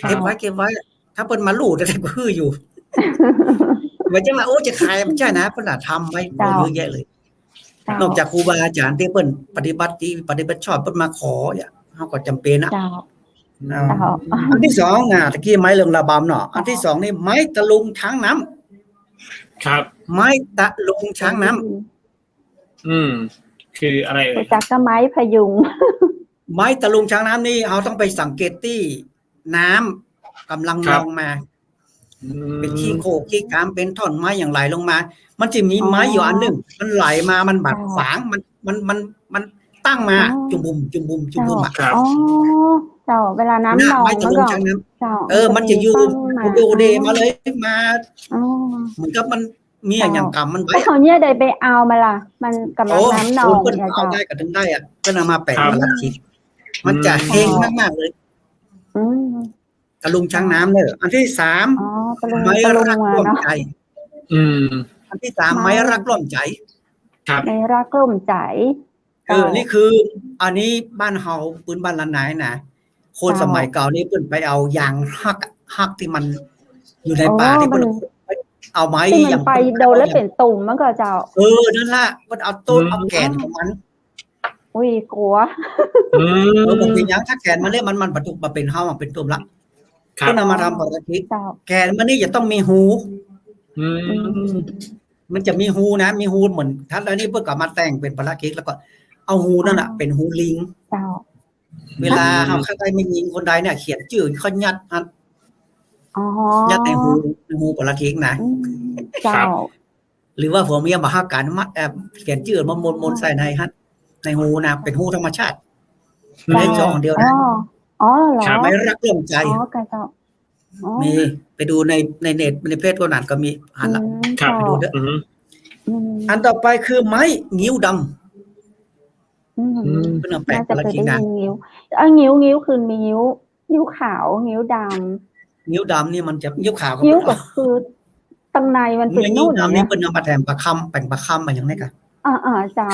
เก็บไว้ถ้าเปิ้นมาลู่แต่ก็คืออยู่ ไม่ใช่ว่าโอ้จะขายไม่ใช่นะเพิ่นทำไว้เยอะแยะเลยนอกจากครูบาอาจารย์ที่เพิ่นปฏิบัติชอบเพิ่นมาขอเนี่ยเฮาก็จำเป็นนะอันที่สองตะกี้ไม้เรื่องระบำเนาะอันที่สองนี่ไม้ตะลุงช้างน้ำครับไม้ตะลุงช้างน้ำคืออะไรจากก็ไม้พยุงไม้ตะลุงช้างน้ำนี่เราต้องไปสังเกตที่น้ำกำลังลงมาเป็นขี้โคกขี้กามเป็นท่อนไม้อย่างไหลลงมามันจะมีไม้อยู่อันหนึ่งมันไหลมามันบาดฝางมันตั้งมาจุ่มบุ่มอ่ะอ๋อเจ้าเวลาน้ำนองมันก็มันจะอยู่โดเดมาเลยมาเหมือนกับมันมีอย่างกรรมมันไว้เขาเนี่ยได้ไปเอามาล่ะมันกำลังน้ำนองเนี่ยเอาได้กับถึงได้อ่ะก็นำมาแปะมาลัดคิดมันจะเฮงมากๆเลยตะลุงช้างน้ำเนี่ยอันที่สามไม้รักร่วมใจอันที่สามไม้รักร่วมใจไม้รักร่วมใจนี่คืออันนี้บ้านเฮาปืนบ้านละนายนะคนสมัยเก่านี่เพิ่นไปเอายางฮักที่มันอยู่ในป่าที่เพิ่นเอาไม้อย่างไปโดนแล้วเป็นตุ่มมันก็เจ้านั่นล่ะเพิ่นเอาต้นเอาแก่นของมันอุ้ยกลัวมันเป็นยังถ้าแก่นมันเนี่ยมันบรรทุกมาเป็นเฮาเป็นตุ่มละก็นำมาทำปกติแก่นมันนี่จะต้องมีหูมันจะมีหูนะมีหูเหมือนท่านแล้วนี่เพิ่นก็มาแต่งเป็นปลาเค้กแล้วก็เอาหูนั่นน่ะเป็นหูลิงเวลาเฮาใครไม่ยิงคนใดเนี่ยเขียนชื่อเขายัดยัดในหูปลาเค้กนะหรือว่าผัวเมียมาหากันมาเขียนชื่อมามนใส่ในหูนะเป็นหูธรรมชาติไม่ได้จองเดียวนะเหรอไม่รักร่วมใจมีไปดูในเน็ตในเพจก็นั่นก็มีหันละไปดูเด้ออันต่อไปคือไม้งิ้วดำเป็นแปลกละทีนะงิ้วคือมีนิ้วขาวนิ้วดำนิ้วดำนี่มันจะนิ้วขาวนิ้วก็คือตังในมันเป็นนิ้วดำนี่เป็นมาแทนประคำแต่งประคำมาอย่างนี้กันจ้า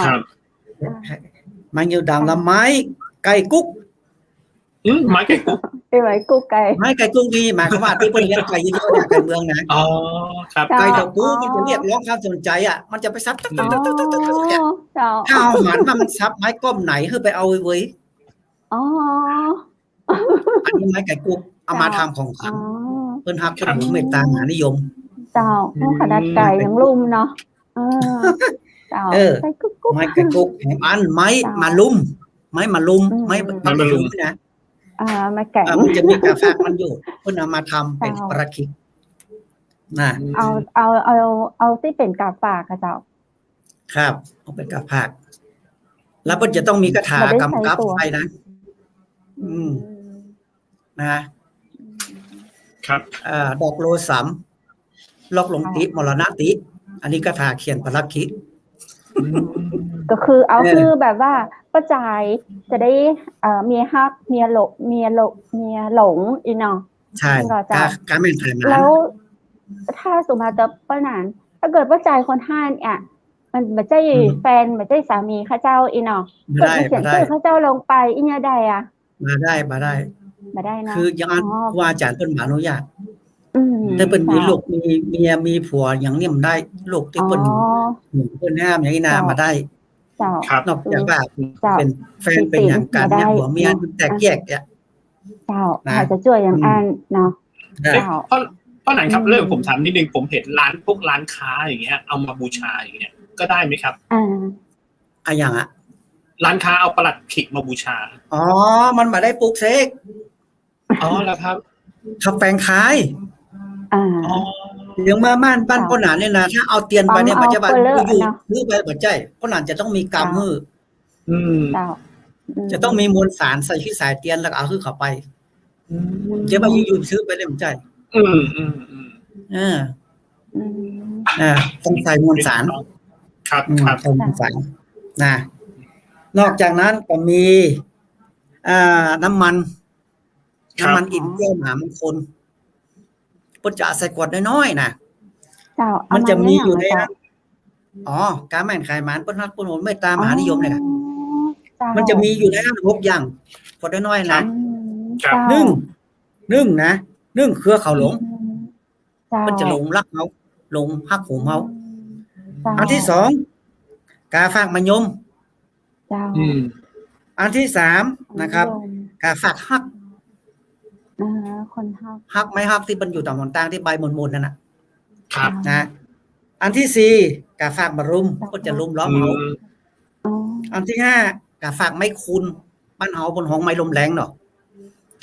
ไม้นิ้วดำแล้วไม้ไก่กุ๊กไม้ไก่กุ๊กไม้กุ๊กไก่ไม้ไก่กุ๊กนี่หมายความว่าที่เป็นเลี้ยงไก่เยอะๆเนี่ยไก่เมืองนะครับไก่ตัวผู้มันจะเรียกร้องความสนใจอ่ะมันจะไปซับข้าวหันว่ามันซับไม้ก้มไหนคือไปเอาไว้อันนี้ไม้ไก่กุ๊กเอามาทำของขังเพิ่นฮักเพิ่นเมตตามหานิยมเจ้าขนาดไก่ยังลุ่มเนาะไม้ไก่กุ๊กอันไม้มาลุ่มไม้มาลุ่มไม้มาลุ่มนะมาแก่มันจะมีกาแฟมันอยู่เพิ่นเอามาทำเป็นประคิดนะเอาที่เป็นกาฝากค่ะเจ้าครับเอาเป็นกาฝากแล้วเพิ่นจะต้องมีคาถากำกับไปนะนะครับดอกโลสัมลอกหลงติมรณะติอันนี้คาถาเขียนประคิดก็คือเอาคือแบบว่าป้าจ่ายจะได้เมียฮักเมียหลงอีเนาะใช่การเป็นไทยมาแล้วถ้าสุมาจะป้าหนานถ้าเกิดป้าจ่ายคนห้านอ่ะมันไม่ใช่แฟนไม่ใช่สามีข้าเจ้าอีเนาะเกิดเขียนชื่อข้าเจ้าลงไปอีเนี่ยได้อ่ะมาได้นะคืออย่างนั้นว่าอาจารย์เป็นหมาอนุญาตถ้าเป็นมีลูกมีเมียมีผัวอย่างนี้มันได้ลูกที่เป็นห้ามอย่างนี้นามาได้นอกจากว่าเป็นแฟนเป็นอย่างกันเนี่ยผัวเมียแตกแยกเนี่ยอาจจะช่วยอย่างอันเนาะเพราะไหนครับเรื่องผมถามนิดนึงผมเห็นพวกร้านค้าอย่างเงี้ยเอามาบูชาอย่างเงี้ยก็ได้ไหมครับอย่างร้านค้าเอาประหลัดขิกมาบูชามันมาได้ปลูกเสกแล้วครับทำแปลงขายอย่างมาบ้านพ่อหนานเนี่ยนะถ้าเอาเตียนไปเนี่ยมันจะแบบอยู่ซื้อไปปัจจัยพ่อหนานจะต้องมีกรรมมือจะต้องมีมวลสารใส่ที่สายเตียนแล้วเอาขึ้นเข้าไปจะมาอยู่ซื้อไปเลยปัจจัยต้องใส่มวลสารครับใส่มวลสารนะนอกจากนั้นก็มีน้ำมันอิ่มแก้วมหามงคลปุจจะใส่ขวดน้อยๆนะมันจะมีอยู่ในการแม่นขายมันปุณณะปุณโหไม่ตามหานิยมเลยค่ะมันจะมีอยู่ในนั้น6อย่างขวดน้อยๆนะนึ่งนะนึ่งเครือเขาหลงมันจะหลงรักเขา ลงฮักหูเฮา เจ้า อันที่สองกาฝากมายม เจ้า อันที่สามนะครับกาฝากฮัก คนฮัก ฮักไม่ฮักที่มันอยู่ตามหนทางที่ใบมนๆนั่นน่ะนะอันที่สี่กาฝากมารุมก็จะรุมล้อมเฮาอันที่ห้ากาฝากไม่คุณบ้านเฮาบนห้องไม้ลมแรงเนาะ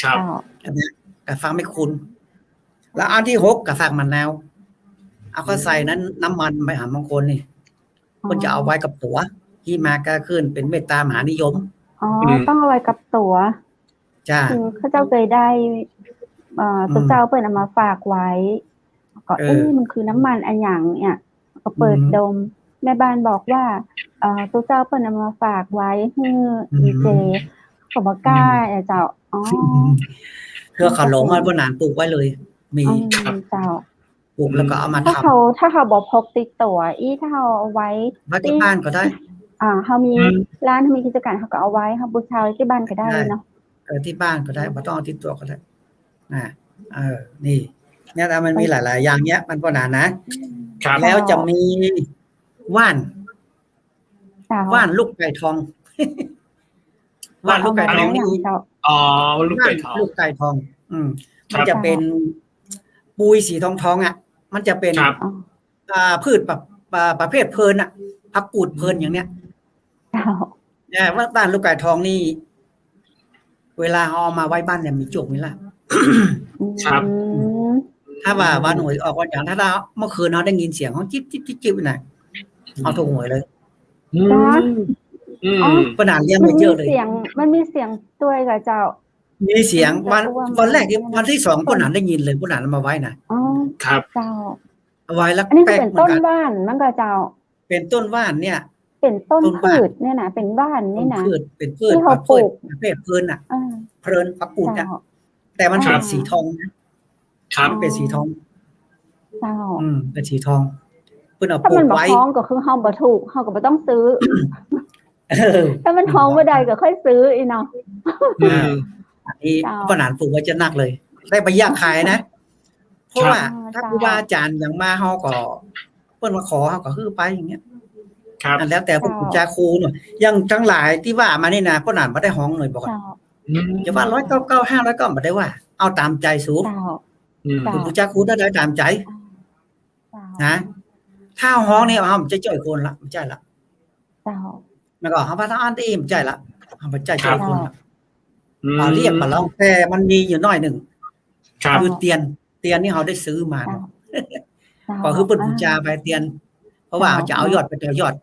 ครับ อันนี้กาฝากไม่คุณแล้วอันที่หกกาฝากมะนาวเอาก็ใส่นั้นน้ำมันไปหามงคลนี่คนจะเอาไว้กับตัวที่มาก็ขึ้นเป็นเมตตามหานิยม ต้องเอาไว้กับตัวจ้าคือข้าเจ้าเคยได้ตัวเจ้าเปิดเอามาฝากไว้ก็มันคือน้ำมันอันอย่างเนี่ยก็เปิดดมแม่บ้านบอกว่าตัวเจ้าเปิดเอามาฝากไว้ให้ดีเจขอบกล้าเจ้าเพื่อเขาหลงว่าบนหนานปลูกไว้เลยมีเจ้าปลูกแล้วก็เอามาทำถ้าเขาบอกพกติดตัวถ้าเขาเอาไว้ที่บ้านก็ได้เขามีร้านมีกิจการเขาก็เอาไว้เขาบูชาไว้ที่บ้านก็ได้เนาะที่บ้านก็ได้ไม่ต้องเอาที่ตัวก็ได้นี่เนี่ยมันมีหลายๆอย่างเนี้ยมันก็นานนะแล้วจะมีว่านลูกไก่ทองว่านลูกไก่ทองนี่ลูกไก่ทองลูกไก่ทองมันจะเป็นปุยสีทองอ่ะมันจะเป็นพืชแบบประเภทเพลินอ่ะผักกูดเพลินอย่างเนี้ยเนี่ยว่าบ้านลูกไก่ทองนี่เวลาเอามาไว้บ้านเนี่ยมีจุกนี่ละครับถ้าว่าวันหวยออกวันอย่างถ้าเราเมื่อคืนเราได้ยินเสียงของจิ๊บจิ๊บจิ๊บจิ๊บไหนเอาถูกหวยเลยขนาดเลี้ยงไปเยอะเลยมันมีเสียงตัวกับเจ้ามีเสียงวันแรกที่วันที่สองคนนั้นได้ยินเลยคนนั้นมาไว้นะครับเจ้าเอาไว้แล้วอันนี้เป็นต้นว่านมันก็เจ้าเป็นต้นว่านเนี่ยเป็นต้นพืชเนี่ยนะเป็นว่านนี่นะเป็นพืชที่เขาปลูกประเภทเพลินอ่ะเพลินผักกูดอ่ะแต่มันเป็นสีทองนะครับเป็นสีทองเป็นสีทองเพื่อนเอาปลูกไว้ถ้ามันท้องก็คือเฮาบ่ถูกเฮาก็บ่ต้องซื้อถ้ามันท้องบ่ได้ก็ค่อยซื้ออีเนาะอันนี้ขนาดปลูกไว้จะนักเลยได้ไปย่างขายนะเพราะว่าถ้าครูบาอาจารย์อย่างมาเฮาก็เพิ่นมาขอเฮาก็คือไปอย่างเงี้ยแล้วแต่ผู้จาครูเนาะยังทั้งหลายที่ว่ามานี่นะขนาดบ่ได้ห้องเลยบอกจะว่า199 500ก็บ่ได้ว่าเอาตามใจสูงผู้จาครูได้ตามใจนะถ้าห้องนี่เฮาจะจ่อยคนละไม่ใช่ละแล้วก็เฮาพาทางอันที่ไม่ใช่ละเฮาบ่ใจจ่อยคนละเรียกมาแล้วแต่มันมีอยู่น้อยนึงคือเตียนนี่เฮาได้ซื้อมาก็คือเพิ่นบูชาไปเตียนเพราะว่าจะเอายอดไปแต่ยอด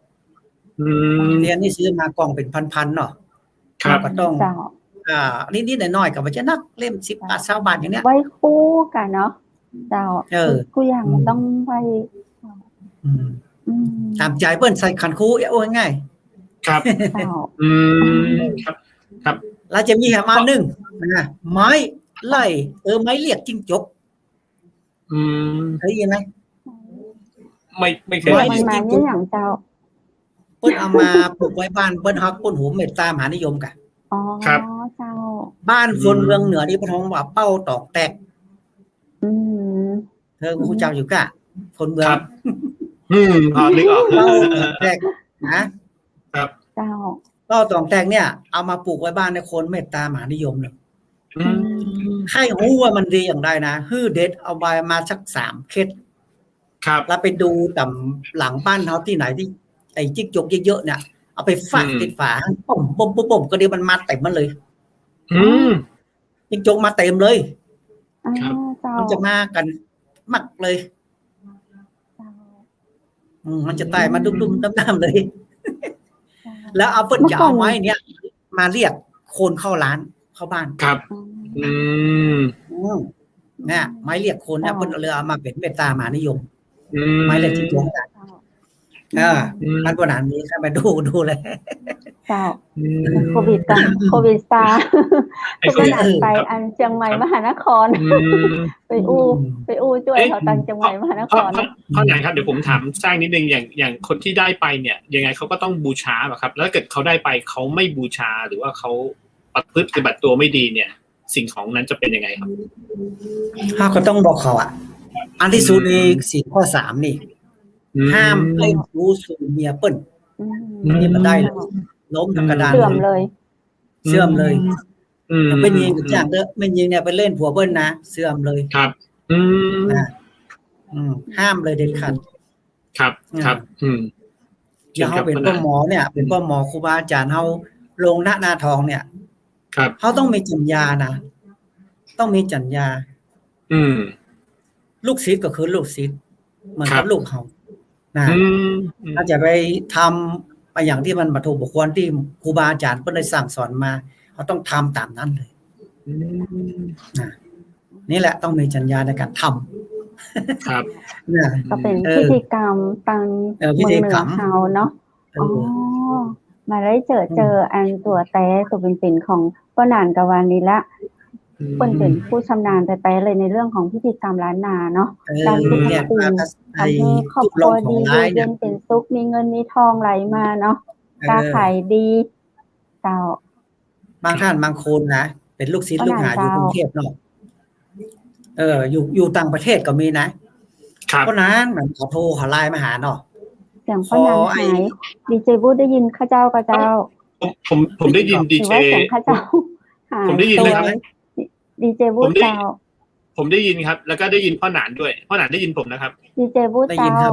เตียนนี่ซื้อมากองเป็นพันๆเนาะก็ต้องนิดๆหน่อยๆก็บ่จะนักเล่ม10 บาท20 บาทอย่างเนี้ยไว้คู่กันเนาะเจ้ากูอย่างต้องไว้ตามใจเปิ้นใส่ขันคูโอ้ง่ายครับครับแล้วจะมีมานึงนะไม้ไล่ไม้เรียกจิ้งจกเคยยินไหมไม่เคยได้ยินจิ้งจกอย่างเจ้าเปิ้นเอามาปลูกไว้บ้านเปิ้นฮักเปิ้นหูเมตตามหานิยมกันครับเจ้าบ้านคนเมืองเหนือนี่เพิ่นฮ้องว่าเป้าตอกแตกเธอผู้เจ้าอยู่กะคนเมืองนึกออกเป้าตอกแตกนะครับเจ้าเป้าตอกแตกเนี่ยเอามาปลูกไว้บ้านในคนเมตตามหานิยมเลยให้ฮู้ว่ามันดีอย่างใดนะฮื้อเด็ดเอาใบมาสัก3 เคล็ดครับแล้วไปดูตำหลังบ้านเฮาที่ไหนที่ไอ้จิ๊กจกเยอะๆเนี่ยเอาไปฟาดติดฝาปุ่มก็เดี๋ยวมันมาเต็มมันเลยจิ๊กจกมาเต็มเลยมันจะมากันมักเลยมันจะตายมาดุ้มๆดำๆเลยแล้วเอาเปิ้นจะเอาไม้เนี่ยมาเรียกคนเข้าร้านเข้าบ้านครับเนี่ยไม้เรียกคนเนี่ยเปิ้นเอามาเป็นเมตตามหานิยมไม้เรียกจิ๊กจกมันบ่นานนี้ค่ะมาดูเลยเจ้าโควิดซาก็นานไปอันเชียงใหม่มหานครไปอู้ช่วยเขาตังเชียงใหม่มหานครเพราะอย่างครับเดี๋ยวผมถามแทรกนิดนึงอย่างคนที่ได้ไปเนี่ยยังไงเขาก็ต้องบูชาป่ะครับแล้วเกิดเขาได้ไปเขาไม่บูชาหรือว่าเขาปฏิบัติตัวไม่ดีเนี่ยสิ่งของนั้นจะเป็นยังไงครับก็ต้องบอกเขา อันที่สุดในศีลข้อ3นี่ห้ามเล่นชู้สู่เมียเปิ้นนี่มันได้เลยล้มทั้งกระดาน เสื่อมเลย เสื่อมเลยเป็นยิงกับจ้างเด้อไม่ยิงเนี่ยไปเล่นผัวเปิ้นนะเสื่อมเลยครับห้ามเลยเด็ดขาดครับอย่างเขาเป็นพ่อหมอเนี่ยเป็นพ่อหมอครูบาอาจารย์เขาลงหน้าทองเนี่ยครับเขาต้องมีจัญญานะต้องมีจัญญาลูกศิษย์ก็คือลูกศิษย์เหมือนกับลูกเขานะถ้าจะไปทำไปอย่างที่มันถูกบุคคลที่ครูบาอาจารย์เพิ่นได้สั่งสอนมาเขาต้องทำตามนั้นเลยนี่แหละต้องมีจัญญาในการทำครับก็เป็นพิธีกรรมตามเมืองเหนือเขาเนาะมาได้เจออันตัวแต่ตัวเป็นของป้านานกวานีละเปิ้นเป็นผู้ชำนาญแต่เลยในเรื่องของพิธีกรรมล้านนาเนาะการที่ทำทำให้ครอบครัวดีเย็นเป็นสุขมีเงินมีทองไหลมาเนาะค้าขายดีเจ้าบางท่านบางคนนะเป็นลูกศิษย์ลูกหาอยู่กรุงเทพเนาะอยู่ต่างประเทศก็มีนะเพราะนั้นเหมือนขอโทรขอไลน์มาหาเนาะเสียงพ่อนางหายดีเจบูได้ยินข้าเจ้าผมได้ยินดีเจเสียงข้าเจ้าผมได้ยินเลยครับดีเจบูเจ้าผมได้ยินครับแล้วก็ได้ยินพ่อหนานด้วยพ่อหนานได้ยินผมนะครับดีเจบูเจ้า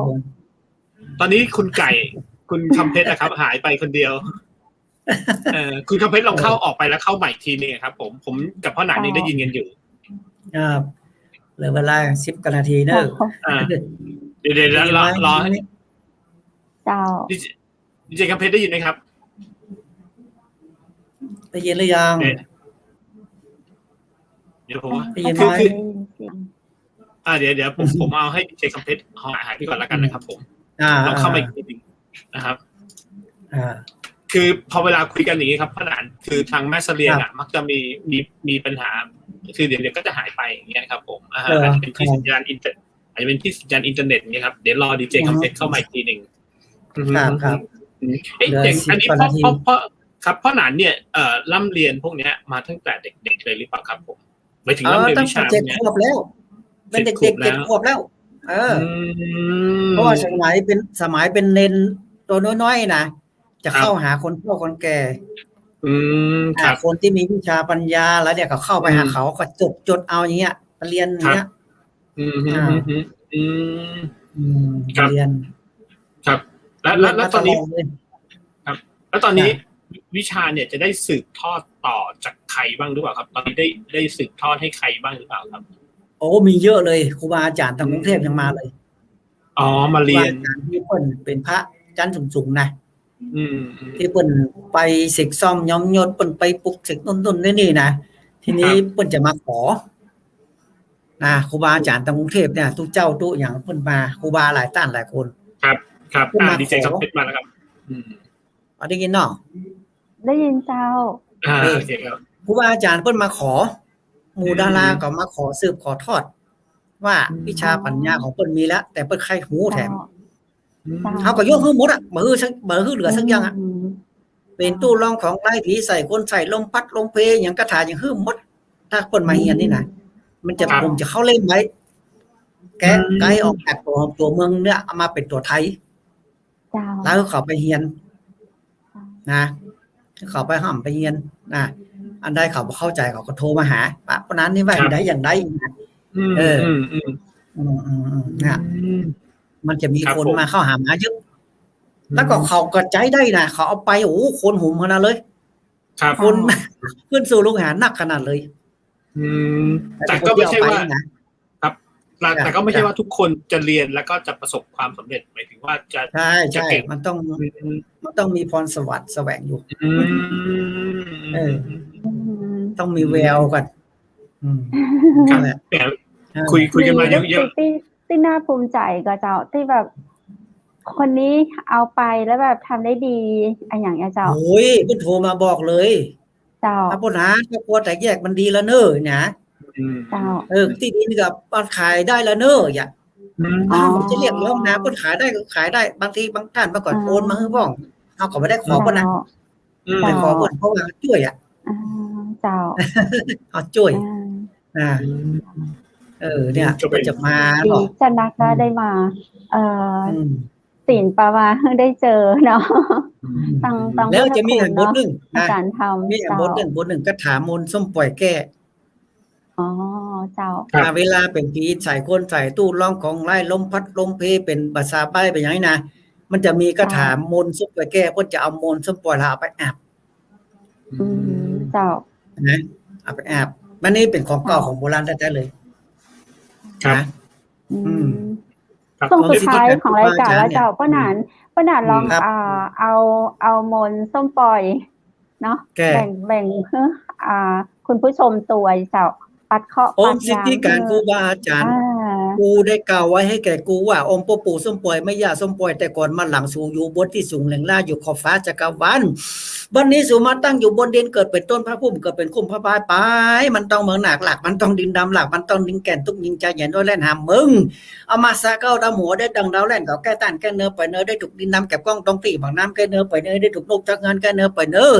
ตอนนี้คุณไก่คุณคำเพชรนะครับหายไปคนเดียวคุณคำเพชรลองเข้าออกไปแล้วเข้าใหม่ทีนึงครับผมกับพ่อหนานยังได้ยินกันอยู่เหลือเวลา10 นาทีเนอะเดี๋ยวรอเจ้าดีเจคำเพชรได้ยินไหมครับได้ยินหรือยังเดี๋ยวผมคือเดี๋ยวผมเอาให้ดีเจคำเพชรหายไปก่อนแล้วกันนะครับผมลองเข้ามาอีกทีนึงนะครับคือพอเวลาคุยกันอย่างนี้ครับพ่อหนานคือทางแม่เสลียงมักจะมีปัญหาคือเดี๋ยวก็จะหายไปอย่างเงี้ยครับผมอาจจะเป็นที่สัญญาณอินเทอร์อาจจะเป็นที่สัญญาณอินเทอร์เน็ตเนี่ยครับเดี๋ยวรอดีเจคำเพชรเข้ามาอีกทีนึงครับอันนี้พ่อหนานเนี่ยร่ำเรียนพวกนี้มาตั้งแต่เด็กๆเลยหรือเปล่าครับผมไปถึงร่ำเรียนวิชาเนี่ย7 ขวบแล้วเป็นเด็ก7 ขวบแล้วเพราะว่าสมัยเป็นเนนตัวน้อยๆนะจะเข้าหาคนเฒ่าคนแก่คนที่มีวิชาปัญญาแล้วเนี่ยก็เข้าไปหาเขาก็จดเอาอย่างเงี้ยเรียนอย่างเงี้ยเรียนครับแล้วตอนนี้ครับแล้วตอนนี้วิชาเนี่ยจะได้สืบทอดต่อจากใครบ้างหรือเปล่าครับตอนนี้ได้สืบทอดให้ใครบ้างหรือเปล่าครับโอ้มีเยอะเลยครูบาอาจารย์ทางกรุงเทพยังมาเลยมาเรียนที่เพิ่นเป็นพระจันทร์สูงๆนะที่เปิ้นไปศึกซ่อมย้อมยศเปิ้นไปปลุกศึกต้นๆนี่นะทีนี้เปิ้นจะมาขอครูบาอาจารย์ทางกรุงเทพเนี่ยทุกเจ้าทุกอย่างเปิ้นมาครูบาหลายท่านหลายคนครับดีเจคำเพชรมาแล้วครับได้ยินเนาะได้ยินเจ้าโอเคครับครูบาอาจารย์เปิ้นมาขอหมู่ดาราก็มาขอสืบขอทอดว่าวิชาปัญญาของเปิ้นมีแล้วแต่เปิ้นใครหูแถมเขาก็ยกหมดอ่ะบ่ฮือเหลือสักอย่างอ่ะเป็นตู้รองของไร้ผีใส่คนใส่ลมพัดลมเพอย่างกระถาอย่างฮือหมดถ้าเปิ้นมาเรียนนี่นะมันจะผมจะเข้าเล่นไว้แกไกด์ออกจากตัวเมืองเนี่ยเอามาเป็นตัวไทยแล้วเขาไปเรียนนะเขาไปห้ามไปเรียนนะอันใดเขาบ่เข้าใจเขาก็โทรมาหาป้าคนนั้นนี่ว่าอย่างใดอย่างใดนะมันจะมีคนมาเข้าหาเยอะแล้วก็เขาก็ใจได้นะเขาเอาไปโอ้คนหุ่มขนาดเลยคนขึ้นสู่ลูกหานักขนาดเลยแต่ก็ไม่ใช่ว่าครับแต่ก็ไม่ใช่ว่าทุกคนจะเรียนแล้วก็จะประสบความสำเร็จหมายถึงว่าจะเก่งมันต้องมีพรสวรรค์แสวงอยู่ต้องมีแววก่อนคุยกันมาเยอะที่น่าภูมิใจก็เจ้าที่แบบคนนี้เอาไปแล้วแบบทำได้ดีอะไรอย่างเงี้ยเจ้าโอ้ยเพิ่นโทรมาบอกเลยเจ้าปัญหาครอบครัวแตกแยกมันดีแล้วเน้อนะเจ้าที่ดินกับมันขายได้แล้วเน้ออย่าผมจะเรียกร้องนะเพิ่นขายได้ก็ขายได้บางทีบางท่านมาก่อนโอนมาให้บ้องเฮาก็บ่ได้ขอเพิ่นนะไปขอเพิ่นเพราะว่าช่วยอ่ะเจ้าเอาช่วย เนี่ยก็จะมาดีจะนักได้มาศีลปาวาได้เจอเนาะต้องแล้วจะมีบทหนึ่งนะการทำมีบทหนึ่งก็ถามมนส้มปล่อยแก้เจ้าเวลาเป็นผีใส่คนใส่ตู้ร้องของไล่ลมพัดลมเพเป็นภาษาใบ้เป็นอย่างนี้นะมันจะมีก็ถามมนส้มปล่อยแก้ก็จะเอามนส้มปล่อยลาไปอาบเจ้านะเอาไปอาบมันนี่เป็นของเก่าของโบราณแท้ๆเลยครับช่วงสุดท้ายของรายการแล้วเจ้าป้าหนานลองเอามนส้มปล่อยเนาะแบ่งคุณผู้ชมตัวเจ้าปัดเคาะปัดยามสิทธิการครูบาอาจารย์กูได้กล่าวไว้ให้แก่กูว่าองค์ปู่ส้มปล่อยไม่ย่าส้มปล่อยแต่ก่อนมาหลังสู่อยู่บนที่สูงแหล่งล่าอยู่ขอบฟ้าจักรวาลวันนี้สุมาตั้งอยู่บนดินเกิดเป็นต้นพระพุ่มเกิดเป็นคุ้มพระบาทไปมันต้องเมืองหนักหลักมันต้องดินดำหลักมันต้องดินแก่นทุกยิงใจใหญ่ด้วยแล่นหามมึงเอามาซาเก้าดำหัวได้ดังดาวแล่นเก่าแก้ต้านแก้เนื้อไปเนื้อได้ถูกดินดำแก็บกล้องต้องตีบางน้ำแก้เนื้อไปเนื้อได้ถูกนกจักเงินแก้เนื้อไปเนื้อ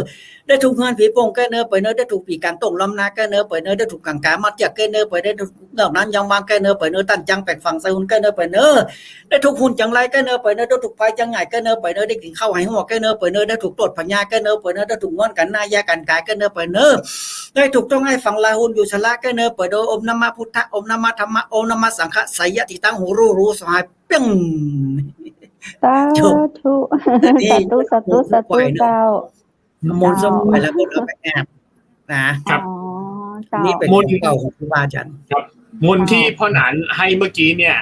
ได้ถูกเงินผีโป่งแก้เนื้อไปเนื้อได้ถูกผีการตงลำนาแก้เนื้อไปเนื้อได้ถูกกังกามัดจักแก้เนื้อไปได้ถูกเหล่านั้นยังวางแก้เนื้อไปเนื้อตั้นจังแปลกฝั่งใส่หุ่นแก้เนื้อไปเนื้อได้ถูกหุ่นจังไรแก้เนื้อไปเนื้อได้ถูกไฟจังไงแก้เนื้อไปเนื้อได้กินข้าวไหหัวแก้เนื้อไปเนื้อได้ถูกตรวจพญาแก้เนื้อไปเนื้อได้ถูกง้อนกันหน้ายากันกายแก้เนื้อไปเนื้อได้ถูกต้องให้ฝั่งลาหุ่นอยู่ชละแก้เนื้อไปโดยอมนามพุทธะอมนามธรรมะอมนามสังฆะไสยะติตั้งหูรู้สหายเปี้ยงสาธุสาธุเจ้ามนต์ส้มไปแล้วก็เอาไปแอบนะครับนี่เป็นมนต์เก่าของครูบาอาจารย์ครับมนต์ที่พ่อหนานให้เมื่อกี้เนี่ย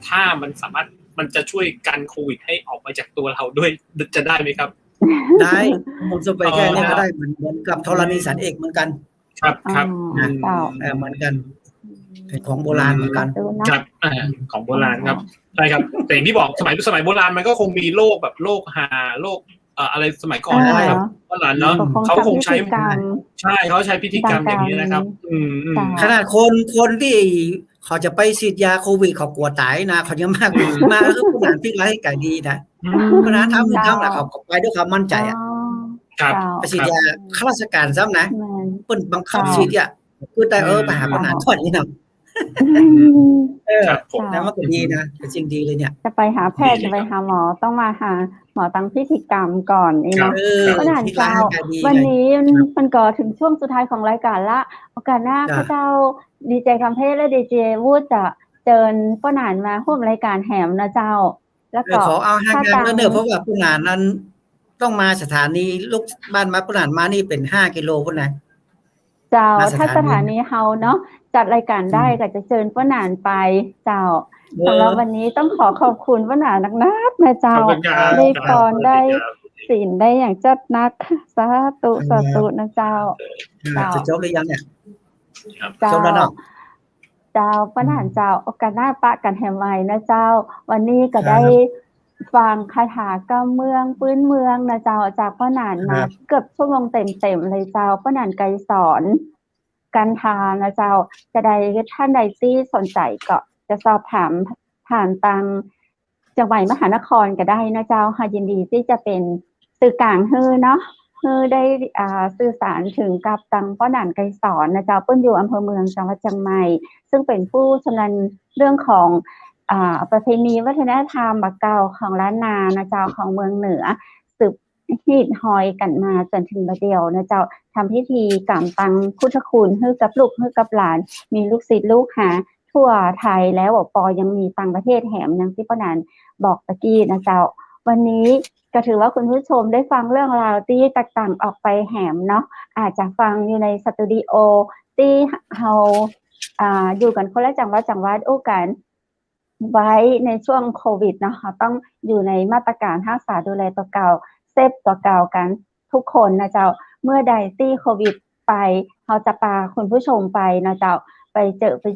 ถ้ามันสามารถมันจะช่วยกันโควิดให้ออกไปจากตัวเราด้วยจะได้ไหมครับได้มนต์ส้มไปแค่นี้ก็ได้เหมือนกับธรณีสารเอกเหมือนกันครับเหมือนกันเป็นของโบราณเหมือนกันครับของโบราณครับใช่ครับแต่อย่างที่บอกสมัยโบราณมันก็คงมีโรคแบบโรคหาโรคอะไรสมัยก่อนนะครับโบราณเนาะเขาคงใช้ใช่เขาใช้พิธีกรรมอย่างนี้นะครับขนาดคนที่เขาจะไปฉีดยาโควิดเขากลัวตายนะเขายังมาคือผู้นำที่ไร้ไก่ดีนะเพราะนั้นทำแหละเขาไปด้วยความมั่นใจครับไปฉีดยาข้าราชการซ้ำนะเป็นบังคับฉีดอ่ะคือแต่ไปหาผู้นำก่อนนี่นะแล้วมันก็ดีนะเป็นสิ่งดีเลยเนี่ยจะไปหาแพทย์จะไปหาหมอต้องมาหาหมอตั้งพิธีกรรมก่อนนี่นะขนาดเจ้าวันนี้มันก็ถึงช่วงสุดท้ายของรายการละโอกาสหน้าพระเจ้าดีเจคำเพชรและดีเจวูดจะเชิญป้าหนานมาร่วมรายการแหมนะเจ้าแล้วก็ขอเอาห่างกันเนื่อเพราะว่าป้าหนานนั้นต้องมาสถานีลูกบ้านมาป้าหนานมานี่เป็น5 กิโลพุ่นนะเจ้าถ้าสถานีเฮาเนาะจัดรายการได้ก็จะเชิญป้าหนานไปเจ้าสำหรับวันนี้ต้องขอบคุณป้าหนานนักนะเจ้าได้พรได้ศีลได้อย่างจัดนักสาธุนะเจ้าจะจบหรือยังเนี่ยเจ้าป้าหนานเจ้าโอกาสหน้าปะกันแห่งใหม่นะเจ้าวันนี้ก็ได้ฟังคาถากำเมืองพื้นเมืองนะเจ้าจากป้าหนานมาเกือบชั่วโมงเต็มเลยเจ้าป้าหนานไกรสอนการทานนะเจ้าจะได้ท่านใดที่สนใจก็จะสอบถามผ่านทางจังหวัดมหานครก็ได้นะเจ้ายินดีที่จะเป็นสื่อกลางเนาะได้สื่อสารถึงกับตังป้าหนานไกรสอนนะเจ้าเปิ้นอยู่อำเภอเมืองจังหวัดเชียงใหม่ซึ่งเป็นผู้ชำนาญเรื่องของประเพณีวัฒนธรรมบักเก่าของล้านนานะเจ้าของเมืองเหนือสืบฮีดหอยกันมาจนถึงบัดเดียวนะเจ้าทำพิธีกรรมตังพุทธคุณให้กับลูกให้กับหลานมีลูกศิษย์ลูกหาทั่วไทยแล้วปอยังมีต่างประเทศแถมอย่างที่ป้าหนานบอกตะกี้นะเจ้าวันนี้ก็ถือว่าคุณผู้ชมได้ฟังเรื่องราวที่ต่างๆออกไปแหมเนาะอาจจะฟังอยู่ในสตูดิโอที่เฮาอยู่กันคนละจังหวัดโอ้กันไว้ในช่วงโควิดเนาะต้องอยู่ในมาตรการรักษาดูแลตัวเก่าเซฟตัวเก่ากันทุกคนนะเจ้าเมื่อใดที่โควิดไปเราจะพาคุณผู้ชมไปนะเจ้าไป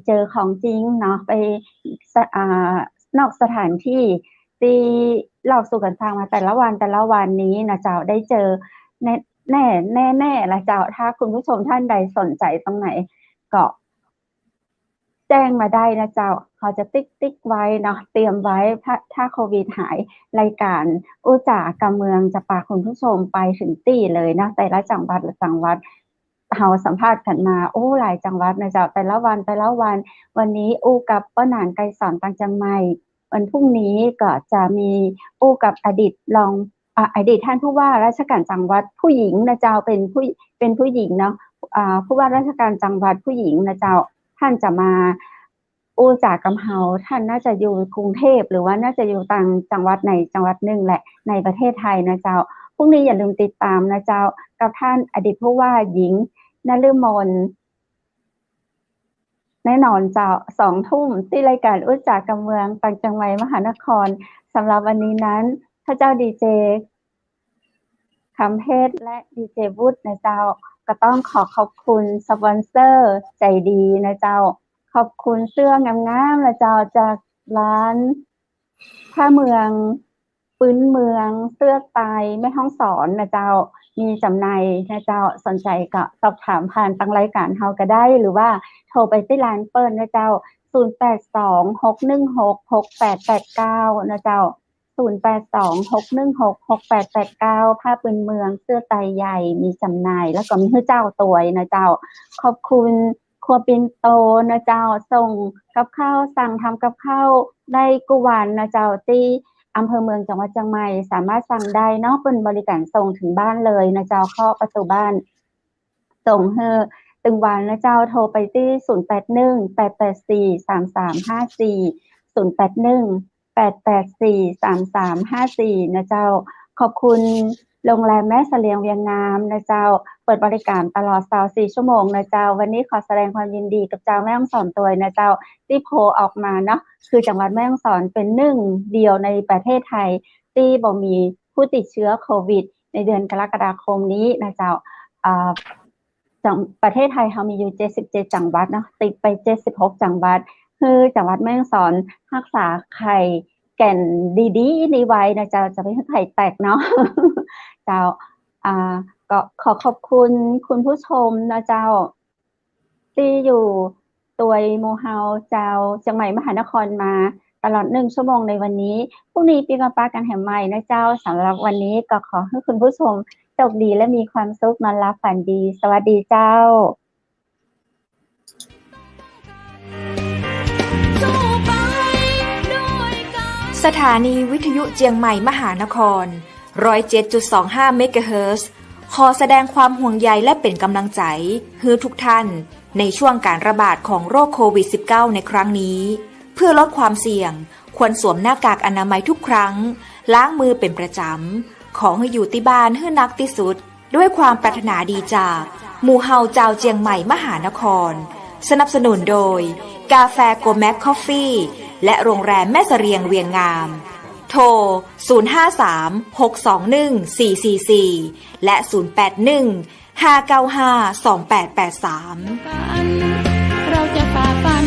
เจอของจริงเนาะไปนอกสถานที่ที่เราสู่กันฟังมาแต่ละวันนี้นะเจ้าได้เจอแน่ละเจ้าถ้าคุณผู้ชมท่านใดสนใจตรงไหนก็แจ้งมาได้นะเจ้าเขาจะติ๊กไว้เนาะเตรียมไว้ถ้าโควิดหายรายการจ่ากำเมืองจะพาคุณผู้ชมไปถึงที่เลยนะแต่ละจังหวัด เฮาสัมภาษณ์กันมาหลายจังหวัดนะเจ้าแต่ละวันวันนี้กับป้าหนานไกรสอนต่างจังใหม่วันพรุ่งนี้ก็จะมีกับอดีตท่านผู้ว่าราชการจังหวัดผู้หญิงนะเจ้าเป็นผู้หญิงเนาะผู้ว่าราชการจังหวัดผู้หญิงนะเจ้าท่านจะมาจากกำเฮาท่านน่าจะอยู่กรุงเทพหรือว่าน่าจะอยู่ต่างจังหวัดในจังหวัดหนึ่งแหละในประเทศไทยนะเจ้าพรุ่งนี้อย่าลืมติดตามนะเจ้ากับท่านอดีตผู้ว่าหญิงนฤมลแน่นอนเจ้า2 ทุ่มที่รายการจากกำเมืองต่างจังหวัดมหานครสำหรับวันนี้นั้นพระเจ้าดีเจคำเพชรและดีเจวุฒินะเจ้าก็ต้องขอบคุณสปอนเซอร์ใจดีนะเจ้าขอบคุณเสื้องามๆนะเจ้าจากร้านผ้าเมืองปื้นเมืองเสื้อไตแม่ฮ่องสอนนะเจ้ามีจำหน่ายนะเจ้าสนใจก็สอบถามผ่านทางรายการเฮาก็ได้หรือว่าโทรไปที่ร้านเปิ้ลนะเจ้า0826166889นะเจ้า0826166889ผ้าปืนเมืองเสื้อไตใหญ่มีจำหน่ายแล้วก็มีให้เจ้าตัวนะเจ้าขอบคุณครัวปินโตนะเจ้าส่งกับข้าวสั่งทำกับข้าวได้กุวันนะเจ้าที่อำเภอเมืองจังหวัดเชียงใหม่สามารถสั่งได้เนาะเป็นบริการส่งถึงบ้านเลยนะเจ้าเข้าประตูบ้านส่งตึงวันนะเจ้าโทรไปที่0818843354 นะเจ้าขอบคุณโรงแรมแม่เสลียงเวียงงามนะเจ้าเปิดบริการตลอด24 ชั่วโมงนะเจ้าวันนี้ขอแสดงความยินดีกับเจ้าแม่ฮ่องสอนตัวนะเจ้าที่โพลออกมาเนาะคือจังหวัดแม่ฮ่องสอนเป็น1 เดียวในประเทศไทยที่บ่มีผู้ติดเชื้อโควิดในเดือนกรกฎาคมนี้นะเจ้าประเทศไทยเรามีอยู่77 จังหวัดเนาะติดไป76 จังหวัดคือจังหวัดแม่ฮ่องสอนรักษาไข่แก่นดีๆนี่ไว้นะเจ้าจะไม่ให้ไข่แตกเนาะเจ้าก็ขอบคุณคุณผู้ชมนะเจ้าที่อยู่ตัวหมู่เฮาเจ้าเชียงใหม่มหานครมาตลอด1 ชั่วโมงในวันนี้พรุ่งนี้ปีมาป้ากันแห่งใหม่นะเจ้าสำหรับวันนี้ก็ขอให้คุณผู้ชมโชคดีและมีความสุขนอนหลับฝันดีสวัสดีเจ้าสถานีวิทยุเจียงใหม่มหานคร 107.25 เมกะเฮิรตซ์ขอแสดงความห่วงใยและเป็นกำลังใจให้ทุกท่านในช่วงการระบาดของโรคโควิด -19 ในครั้งนี้เพื่อลดความเสี่ยงควรสวมหน้ากากอนามัยทุกครั้งล้างมือเป็นประจำขอให้อยู่ที่บ้านให้นักที่สุดด้วยความปรารถนาดีจากหมู่เฮาเจ้าเจียงใหม่มหานครสนับสนุนโดยกาแฟโกแม็กคอฟฟี่และโรงแรมแม่เสรียงเวียงงามโทร 053-621-444 และ 081-595-2883 เราจะฝ่าฟัน